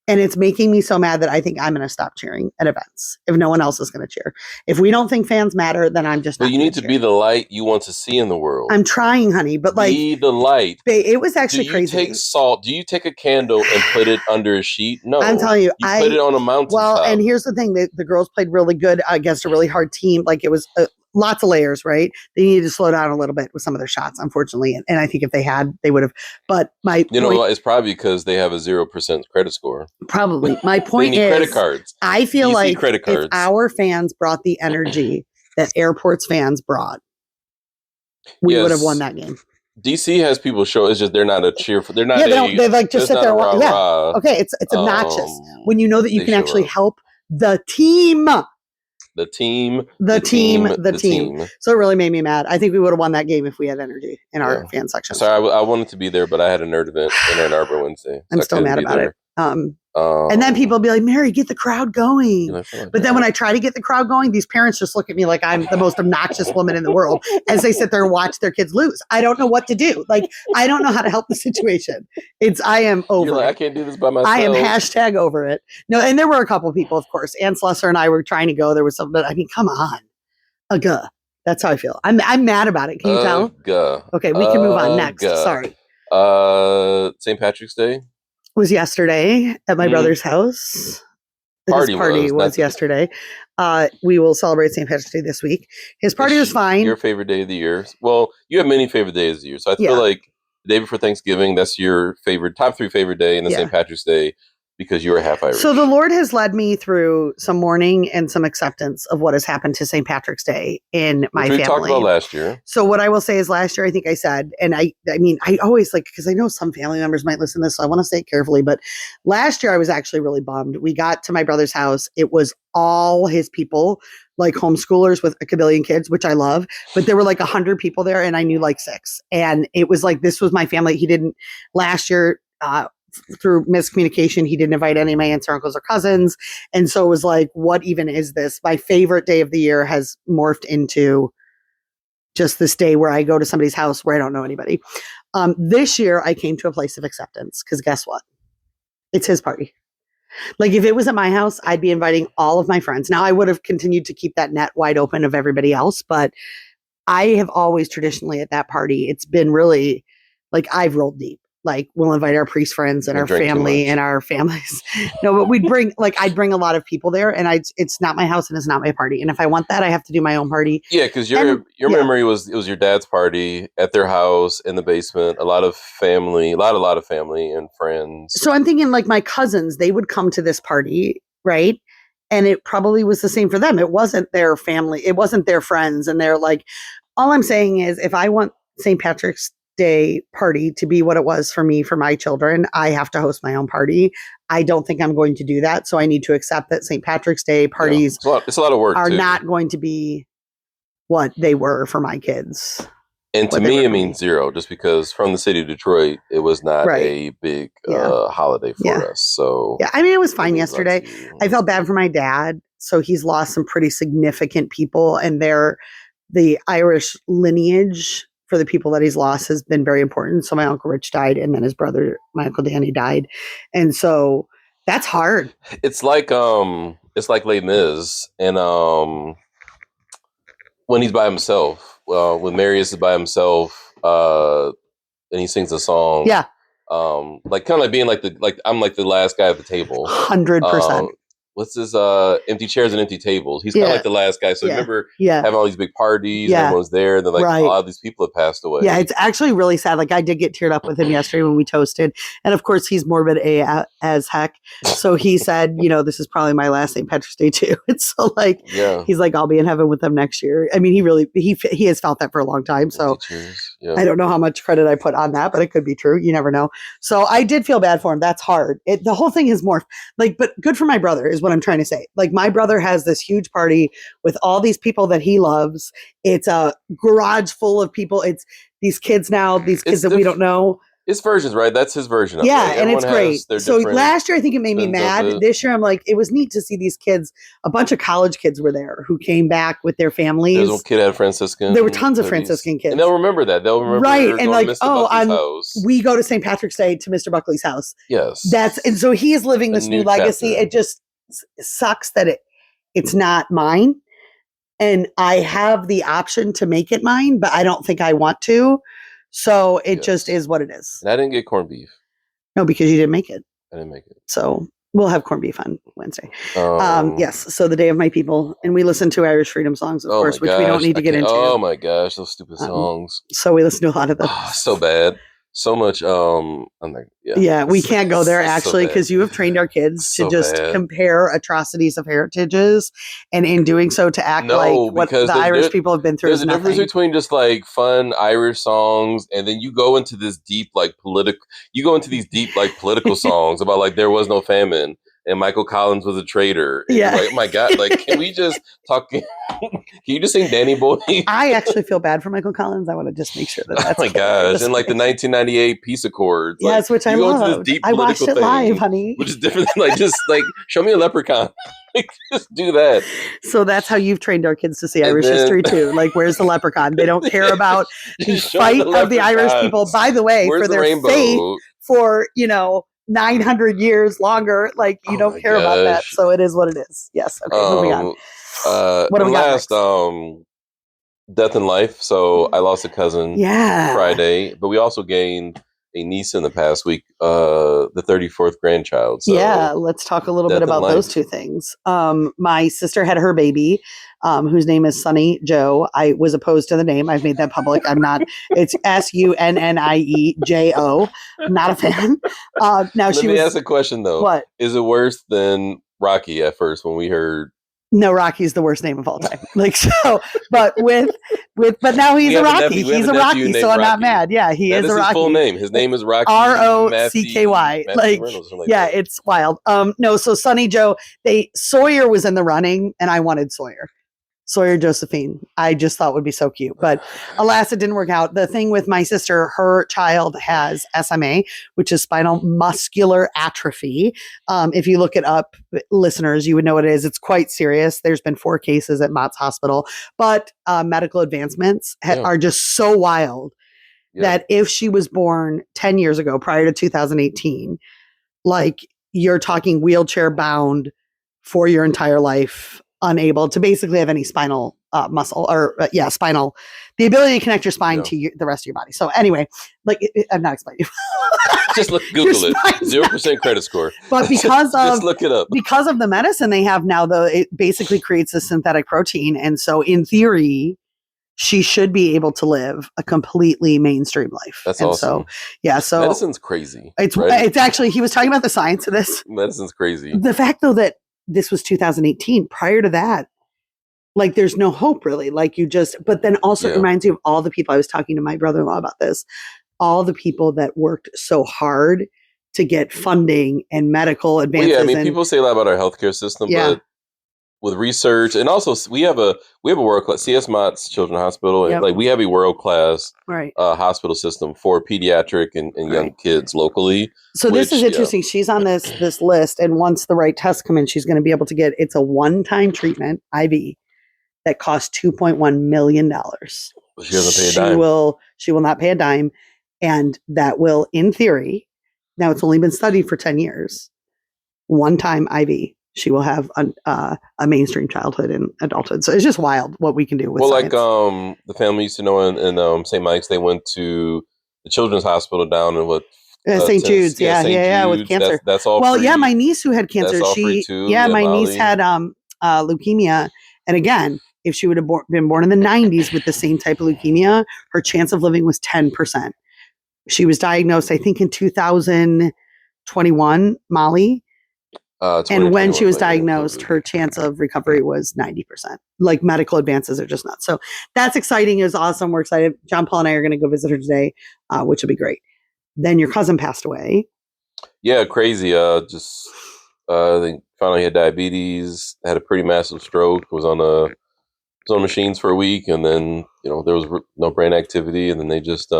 [SPEAKER 2] And it's making me so mad that I think I'm going to stop cheering at events if no one else is going to cheer. If we don't think fans matter, then I'm just.
[SPEAKER 1] But you need to be the light you want to see in the world.
[SPEAKER 2] I'm trying, honey, but like
[SPEAKER 1] be the light.
[SPEAKER 2] It was actually crazy.
[SPEAKER 1] Do you take salt? Do you take a candle and put it under a sheet? No,
[SPEAKER 2] I'm telling you,
[SPEAKER 1] you put it on a mountain.
[SPEAKER 2] Well, and here's the thing: the girls played really good against a really hard team. Like it was. Lots of layers, right? They needed to slow down a little bit with some of their shots, unfortunately. And I think if they had, they would have. But
[SPEAKER 1] it's probably because they have a 0% credit score.
[SPEAKER 2] Probably. My point
[SPEAKER 1] is,
[SPEAKER 2] credit
[SPEAKER 1] cards.
[SPEAKER 2] I feel like if our fans brought the energy that Airport's fans brought, we would have won that game.
[SPEAKER 1] DC has people show. It's just they're not a cheerful. They're not.
[SPEAKER 2] They like just sit there. Yeah. Okay. It's obnoxious when you know that you can actually help the team. The team. So it really made me mad. I think we would have won that game if we had energy in our fan section.
[SPEAKER 1] Sorry, I wanted to be there, but I had a nerd event in Ann Arbor Wednesday.
[SPEAKER 2] I'm still mad about it. And then people be like, Mary, get the crowd going. But then when I try to get the crowd going, these parents just look at me like I'm the most obnoxious woman in the world as they sit there and watch their kids lose. I don't know what to do. Like, I don't know how to help the situation. I am over it.
[SPEAKER 1] I can't do this by myself.
[SPEAKER 2] I am # over it. No, and there were a couple of people, of course. Ann Slusser and I were trying to go. There was some, but I mean, come on. That's how I feel. I'm mad about it. Can you tell? Okay, we can move on next. Sorry.
[SPEAKER 1] St. Patrick's Day
[SPEAKER 2] was yesterday at my brother's house. His party was yesterday. We will celebrate St. Patrick's Day this week. His party was fine.
[SPEAKER 1] Your favorite day of the year? Well, you have many favorite days of the year. So I feel like the day before Thanksgiving, that's your top 3 favorite day, and then St. Patrick's Day because you were half Irish.
[SPEAKER 2] So the Lord has led me through some mourning and some acceptance of what has happened to St. Patrick's Day in my family. We
[SPEAKER 1] talked about last year.
[SPEAKER 2] So what I will say is last year, I think I said, and I mean, I always because I know some family members might listen to this, so I want to say it carefully, but last year I was actually really bummed. We got to my brother's house. It was all his people, like homeschoolers with a kabillion kids, which I love, but there were like 100 people there and I knew like 6. And it was like, this was my family. He didn't last year, through miscommunication, he didn't invite any of my aunts or uncles or cousins. And so it was like, what even is this? My favorite day of the year has morphed into just this day where I go to somebody's house where I don't know anybody. This year I came to a place of acceptance because guess what? It's his party. Like if it was at my house, I'd be inviting all of my friends. Now I would have continued to keep that net wide open of everybody else, but I have always traditionally at that party, it's been really like I've rolled deep. like we'll invite our priest friends and our family and our families. No, but I'd bring a lot of people there, and it's not my house and it's not my party. And if I want that, I have to do my own party.
[SPEAKER 1] Yeah, because your memory was, it was your dad's party at their house in the basement. A lot of family, a lot of family and friends.
[SPEAKER 2] So I'm thinking like my cousins, they would come to this party, right? And it probably was the same for them. It wasn't their family, it wasn't their friends, and they're like, all I'm saying is, if I want St. Patrick's Day party to be what it was for me, for my children, I have to host my own party. I don't think I'm going to do that. So I need to accept that St. Patrick's Day parties
[SPEAKER 1] it's a lot of work
[SPEAKER 2] are not going to be what they were for my kids.
[SPEAKER 1] And to me, it means zero, just because from the city of Detroit, it was not a big holiday for us. So
[SPEAKER 2] yeah, I mean, it was fine yesterday. I felt bad for my dad. So he's lost some pretty significant people, and the Irish lineage for the people that he's lost has been very important. So my Uncle Rich died, and then his brother, my Uncle Danny, died. And so that's hard.
[SPEAKER 1] It's like Les Mis, and when he's by himself, when Marius is by himself, and he sings a song.
[SPEAKER 2] Yeah.
[SPEAKER 1] Like kind of like being like I'm like the last guy at the table.
[SPEAKER 2] 100%.
[SPEAKER 1] What's this? Empty chairs and empty tables. He's kind of like the last guy. So remember having all these big parties, and everyone's there, and then like a lot of these people have passed away.
[SPEAKER 2] Yeah, it's actually really sad. Like I did get teared up with him yesterday when we toasted. And of course he's morbid as heck. So he said, this is probably my last St. Patrick's Day too. And so like he's like, I'll be in heaven with them next year. I mean, he has felt that for a long time. So I don't know how much credit I put on that, but it could be true. You never know. So I did feel bad for him. That's hard. The whole thing is more like, but good for my brother is what I'm trying to say. Like my brother has this huge party with all these people that he loves. It's a garage full of people. It's these kids now, that we don't know.
[SPEAKER 1] His versions, right? That's his version of it.
[SPEAKER 2] Yeah, and it's great. So last year, I think it made me mad. This year, I'm like, it was neat to see these kids. A bunch of college kids were there who came back with their families.
[SPEAKER 1] There's a kid had Franciscan.
[SPEAKER 2] There were tons of Franciscan kids.
[SPEAKER 1] And they'll remember that. They'll remember
[SPEAKER 2] and like,
[SPEAKER 1] house.
[SPEAKER 2] We go to St. Patrick's Day to Mr. Buckley's house.
[SPEAKER 1] Yes.
[SPEAKER 2] And so he is living this new legacy. It just sucks that it's not mine. And I have the option to make it mine, but I don't think I want to. So it just is what it is.
[SPEAKER 1] And I didn't get corned beef.
[SPEAKER 2] No, because you didn't make it.
[SPEAKER 1] I didn't make it.
[SPEAKER 2] So we'll have corned beef on Wednesday. Yes. So the Day of My People. And we listen to Irish freedom songs, of course, which we don't need to get into.
[SPEAKER 1] Oh my gosh, those stupid songs.
[SPEAKER 2] So we listen to a lot of those.
[SPEAKER 1] So bad. So much. I'm like,
[SPEAKER 2] we can't go there actually, because you have trained our kids to just compare atrocities of heritages, and in doing so to act like what the Irish people have been through.
[SPEAKER 1] There's a difference between just like fun Irish songs, and then you go into this deep like political songs about like there was no famine and Michael Collins was a traitor. And you're like, oh my God, like can we just talk? Can you just sing Danny Boy?
[SPEAKER 2] I actually feel bad for Michael Collins. I want to just make sure that's
[SPEAKER 1] oh my gosh. And like the 1998 peace accords.
[SPEAKER 2] Yes, which I love. I watched it live, honey.
[SPEAKER 1] Which is different than like just like show me a leprechaun. Like just do that.
[SPEAKER 2] So that's how you've trained our kids to see Irish history too. Like where's the leprechaun? They don't care about the fight of the Irish people, by the way, for their faith for 900 years longer. Like you don't care about that. So it is what it is. Yes. Okay, moving on.
[SPEAKER 1] What do we got next? Death in life. So I lost a cousin Friday, but we also gained a niece in the past week, the 34th grandchild. So
[SPEAKER 2] let's talk a little bit about those two things. My sister had her baby, whose name is Sunny Joe. I was opposed to the name. I've made that public. I'm not. It's SUNNIEJO. Not a fan. Now
[SPEAKER 1] Let me ask a question though.
[SPEAKER 2] What
[SPEAKER 1] is it worse than Rocky at first when we heard?
[SPEAKER 2] No, Rocky's the worst name of all time. Like so, but but now he's a Rocky. He's a Rocky, so I'm not mad. Yeah, he is a Rocky.
[SPEAKER 1] His full name. His name is Rocky.
[SPEAKER 2] ROCKY. Like it's wild. No, so Sunny Joe. Sawyer was in the running, and I wanted Sawyer Josephine. I just thought would be so cute, but alas, it didn't work out. The thing with my sister, her child has SMA, which is spinal muscular atrophy. If you look it up, listeners, you would know what it is. It's quite serious. There's been 4 cases at Mott's Hospital, but medical advancements are just so wild that if she was born 10 years ago, prior to 2018, like you're talking wheelchair bound for your entire life. unable to basically have any spinal muscle or spinal, the ability to connect your spine to the rest of your body. So anyway, like I'm not explaining.
[SPEAKER 1] Just Google it. 0% credit score.
[SPEAKER 2] But because of
[SPEAKER 1] just look it up.
[SPEAKER 2] Because of the medicine they have now, though, it basically creates a synthetic protein, and so in theory, she should be able to live a completely mainstream life.
[SPEAKER 1] That's awesome.
[SPEAKER 2] So
[SPEAKER 1] medicine's crazy.
[SPEAKER 2] It's actually, he was talking about the science of this.
[SPEAKER 1] Medicine's crazy.
[SPEAKER 2] The fact, though, that this was 2018. Prior to that, like, there's no hope really. Like, but then also it reminds me of all the people. I was talking to my brother-in-law about this. All the people that worked so hard to get funding and medical advances.
[SPEAKER 1] Well, yeah, I mean, people say a lot about our healthcare system, but with research, and also we have a world class CS Mott's Children's Hospital, and like we have a world class hospital system for pediatric and young kids locally.
[SPEAKER 2] So this is interesting. She's on this list, and once the right tests come in, she's going to be able to get. It's a one-time treatment IV that costs $2.1 million.
[SPEAKER 1] She doesn't pay a dime.
[SPEAKER 2] She will not pay a dime, and that will, in theory, now it's only been studied for 10 years. One-time IV. She will have a mainstream childhood and adulthood. So it's just wild what we can do with science.
[SPEAKER 1] Like the family used to know in St. Mike's, they went to the Children's Hospital down in
[SPEAKER 2] St. Jude's, St. Jude's. With cancer.
[SPEAKER 1] That's all.
[SPEAKER 2] Well,
[SPEAKER 1] free.
[SPEAKER 2] My niece who had cancer,
[SPEAKER 1] that's all free too.
[SPEAKER 2] My niece had leukemia, and again, if she would have been born in the 90s with the same type of leukemia, her chance of living was 10%. She was diagnosed, I think, in 2021, Molly. And when she was diagnosed, her chance of recovery was 90%. Like, medical advances are just nuts. So that's exciting. It was awesome. We're excited. John Paul and I are going to go visit her today, which will be great. Then your cousin passed away.
[SPEAKER 1] Yeah, crazy. I think finally had diabetes, had a pretty massive stroke, was on machines for a week, and then there was no brain activity, and then they just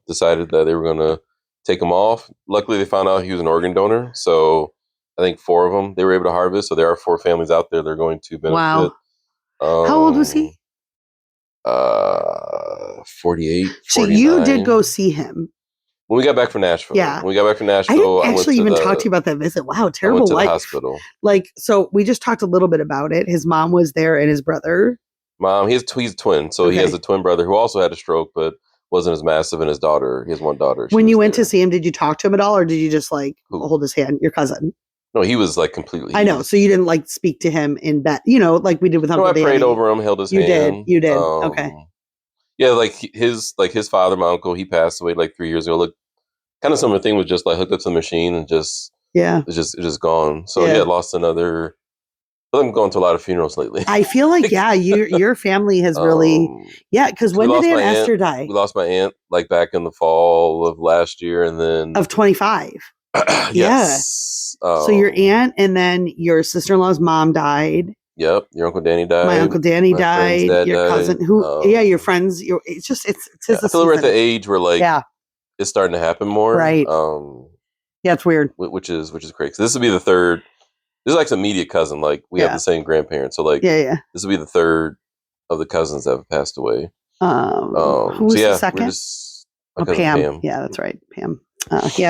[SPEAKER 1] decided that they were going to take him off. Luckily, they found out he was an organ donor, so I think 4 of them they were able to harvest. So there are 4 families out there they're going to benefit.
[SPEAKER 2] Wow. How old was he?
[SPEAKER 1] 48.
[SPEAKER 2] So you did go see him
[SPEAKER 1] when we got back from Nashville.
[SPEAKER 2] Yeah.
[SPEAKER 1] When we got back from Nashville,
[SPEAKER 2] I didn't actually even talk to you about that visit. Wow, terrible. I
[SPEAKER 1] went to
[SPEAKER 2] life.
[SPEAKER 1] The hospital.
[SPEAKER 2] Like, so we just talked a little bit about it. His mom was there and his brother.
[SPEAKER 1] Mom, he's a twin, so he has a twin brother who also had a stroke, but wasn't as massive, and his daughter. He has one daughter.
[SPEAKER 2] When you went to see him, did you talk to him at all, or did you just hold his hand? Your cousin.
[SPEAKER 1] No, he was completely.
[SPEAKER 2] I know. So you didn't speak to him in bed, like we did with Uncle Danny.
[SPEAKER 1] I prayed over him, held his hand.
[SPEAKER 2] You did. Okay.
[SPEAKER 1] Yeah, his father, my uncle, he passed away 3 years ago. Kind of similar thing, was just hooked up to the machine and just it's just gone. So lost another. I'm going to a lot of funerals lately.
[SPEAKER 2] I feel like your family has really because when did Aunt Esther die?
[SPEAKER 1] We lost my aunt back in the fall of last year, and then
[SPEAKER 2] of 25.
[SPEAKER 1] Yes.
[SPEAKER 2] So your aunt and then your sister-in-law's mom died.
[SPEAKER 1] Yep, your Uncle Danny died.
[SPEAKER 2] My Uncle Danny died. Your cousin, your friends. It's
[SPEAKER 1] I feel we're at the age where it's starting to happen more.
[SPEAKER 2] Right. It's weird.
[SPEAKER 1] Which is crazy. This will be the third. This is some immediate cousin. We have the same grandparents. So this will be the third of the cousins that have passed away.
[SPEAKER 2] Who was the second? Pam. Yeah, that's right, Pam.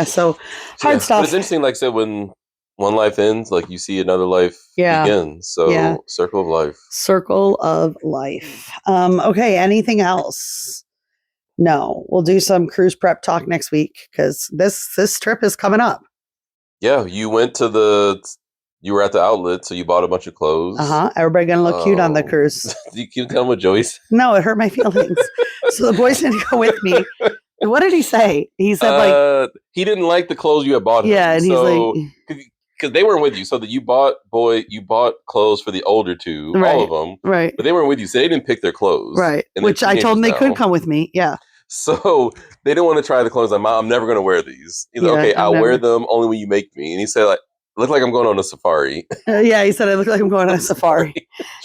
[SPEAKER 2] So hard stuff.
[SPEAKER 1] But it's interesting, like I said, when one life ends, you see another life begin. So circle of life. Circle of life.
[SPEAKER 2] Okay, anything else? No. We'll do some cruise prep talk next week because this trip is coming up.
[SPEAKER 1] Yeah, you were at the outlet, so you bought a bunch of clothes.
[SPEAKER 2] Everybody gonna look cute on the cruise.
[SPEAKER 1] You can come with Joyce.
[SPEAKER 2] No, it hurt my feelings. So the boys didn't go with me. What did he say? He said
[SPEAKER 1] he didn't like the clothes you had bought him.
[SPEAKER 2] Yeah, and he's
[SPEAKER 1] because they weren't with you, so that you bought clothes for the older two, all of them,
[SPEAKER 2] right?
[SPEAKER 1] But they weren't with you, so they didn't pick their clothes,
[SPEAKER 2] right? Which I told them they could come with me. Yeah.
[SPEAKER 1] So they didn't want to try the clothes. I'm never going to wear these. He's like, okay, I'll wear them only when you make me. And he said, look like I'm going on a safari.
[SPEAKER 2] He said I look like I'm going on a safari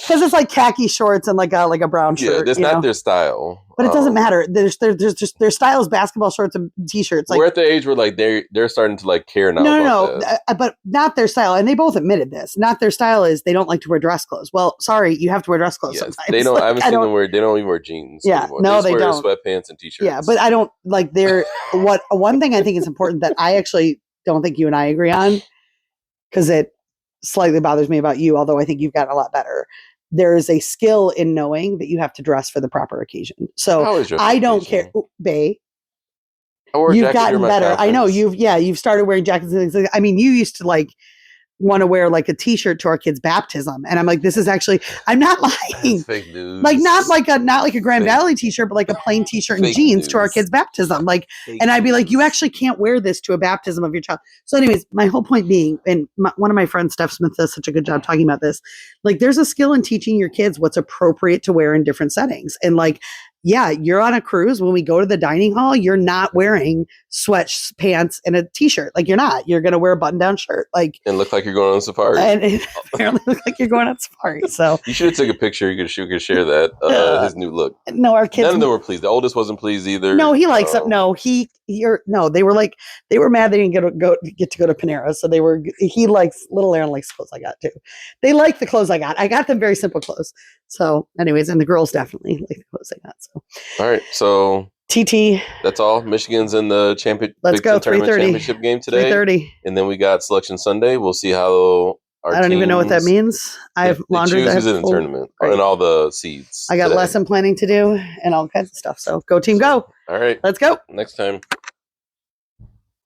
[SPEAKER 2] because it's khaki shorts and like a brown shirt.
[SPEAKER 1] Yeah, that's not their style.
[SPEAKER 2] But it doesn't matter. There's just their style is basketball shorts and t-shirts.
[SPEAKER 1] We're at the age where they're starting to care now.
[SPEAKER 2] No, but not their style. And they both admitted this. Not their style is they don't like to wear dress clothes. Well, sorry, you have to wear dress clothes sometimes.
[SPEAKER 1] They don't. I haven't seen them wear. They don't even wear jeans.
[SPEAKER 2] Yeah,
[SPEAKER 1] anymore.
[SPEAKER 2] No,
[SPEAKER 1] they
[SPEAKER 2] don't.
[SPEAKER 1] Sweatpants and t-shirts.
[SPEAKER 2] Yeah, but I don't their one thing I think is important that I actually don't think you and I agree on because slightly bothers me about you, although I think you've gotten a lot better. There is a skill in knowing that you have to dress for the proper occasion. So I don't care, bae. You've gotten better. I know you've started wearing jackets and things. I mean, you used to like want to wear like a t-shirt to our kids' baptism. And I'm like, this is actually, I'm not lying.
[SPEAKER 1] Fake news.
[SPEAKER 2] Like not like a Grand Valley t-shirt, but like a plain t-shirt and jeans to our kids' baptism. Like, and I'd be like, you actually can't wear this to a baptism of your child. So anyways, my whole point being, and one of my friends, Steph Smith, does such a good job talking about this. Like there's a skill in teaching your kids what's appropriate to wear in different settings. And like, yeah, you're on a cruise. When we go to the dining hall, you're not wearing sweatpants and a t-shirt. Like you're not. You're going to wear a button-down shirt. Like
[SPEAKER 1] and look like you're going on safari.
[SPEAKER 2] And it apparently look like you're going on safari. So
[SPEAKER 1] you should have took a picture. You could share that his new look.
[SPEAKER 2] No, our kids.
[SPEAKER 1] None of them were pleased. The oldest wasn't pleased either.
[SPEAKER 2] No, he likes it. No, they were mad they didn't get to go to Panera. So little Aaron likes clothes I got too. They like the clothes I got. I got them very simple clothes. So anyways, and the girls definitely like the clothes I got. So
[SPEAKER 1] all right. So
[SPEAKER 2] TT.
[SPEAKER 1] That's all. Michigan's in the
[SPEAKER 2] Let's go. 3:30
[SPEAKER 1] championship game today.
[SPEAKER 2] 3:30.
[SPEAKER 1] And then we got Selection Sunday. We'll see how
[SPEAKER 2] I don't even know what that means. I have laundry
[SPEAKER 1] who's in the tournament and all the seeds.
[SPEAKER 2] I got lesson planning to do and all kinds of stuff. So go team, go.
[SPEAKER 1] All right.
[SPEAKER 2] Let's go.
[SPEAKER 1] Next time.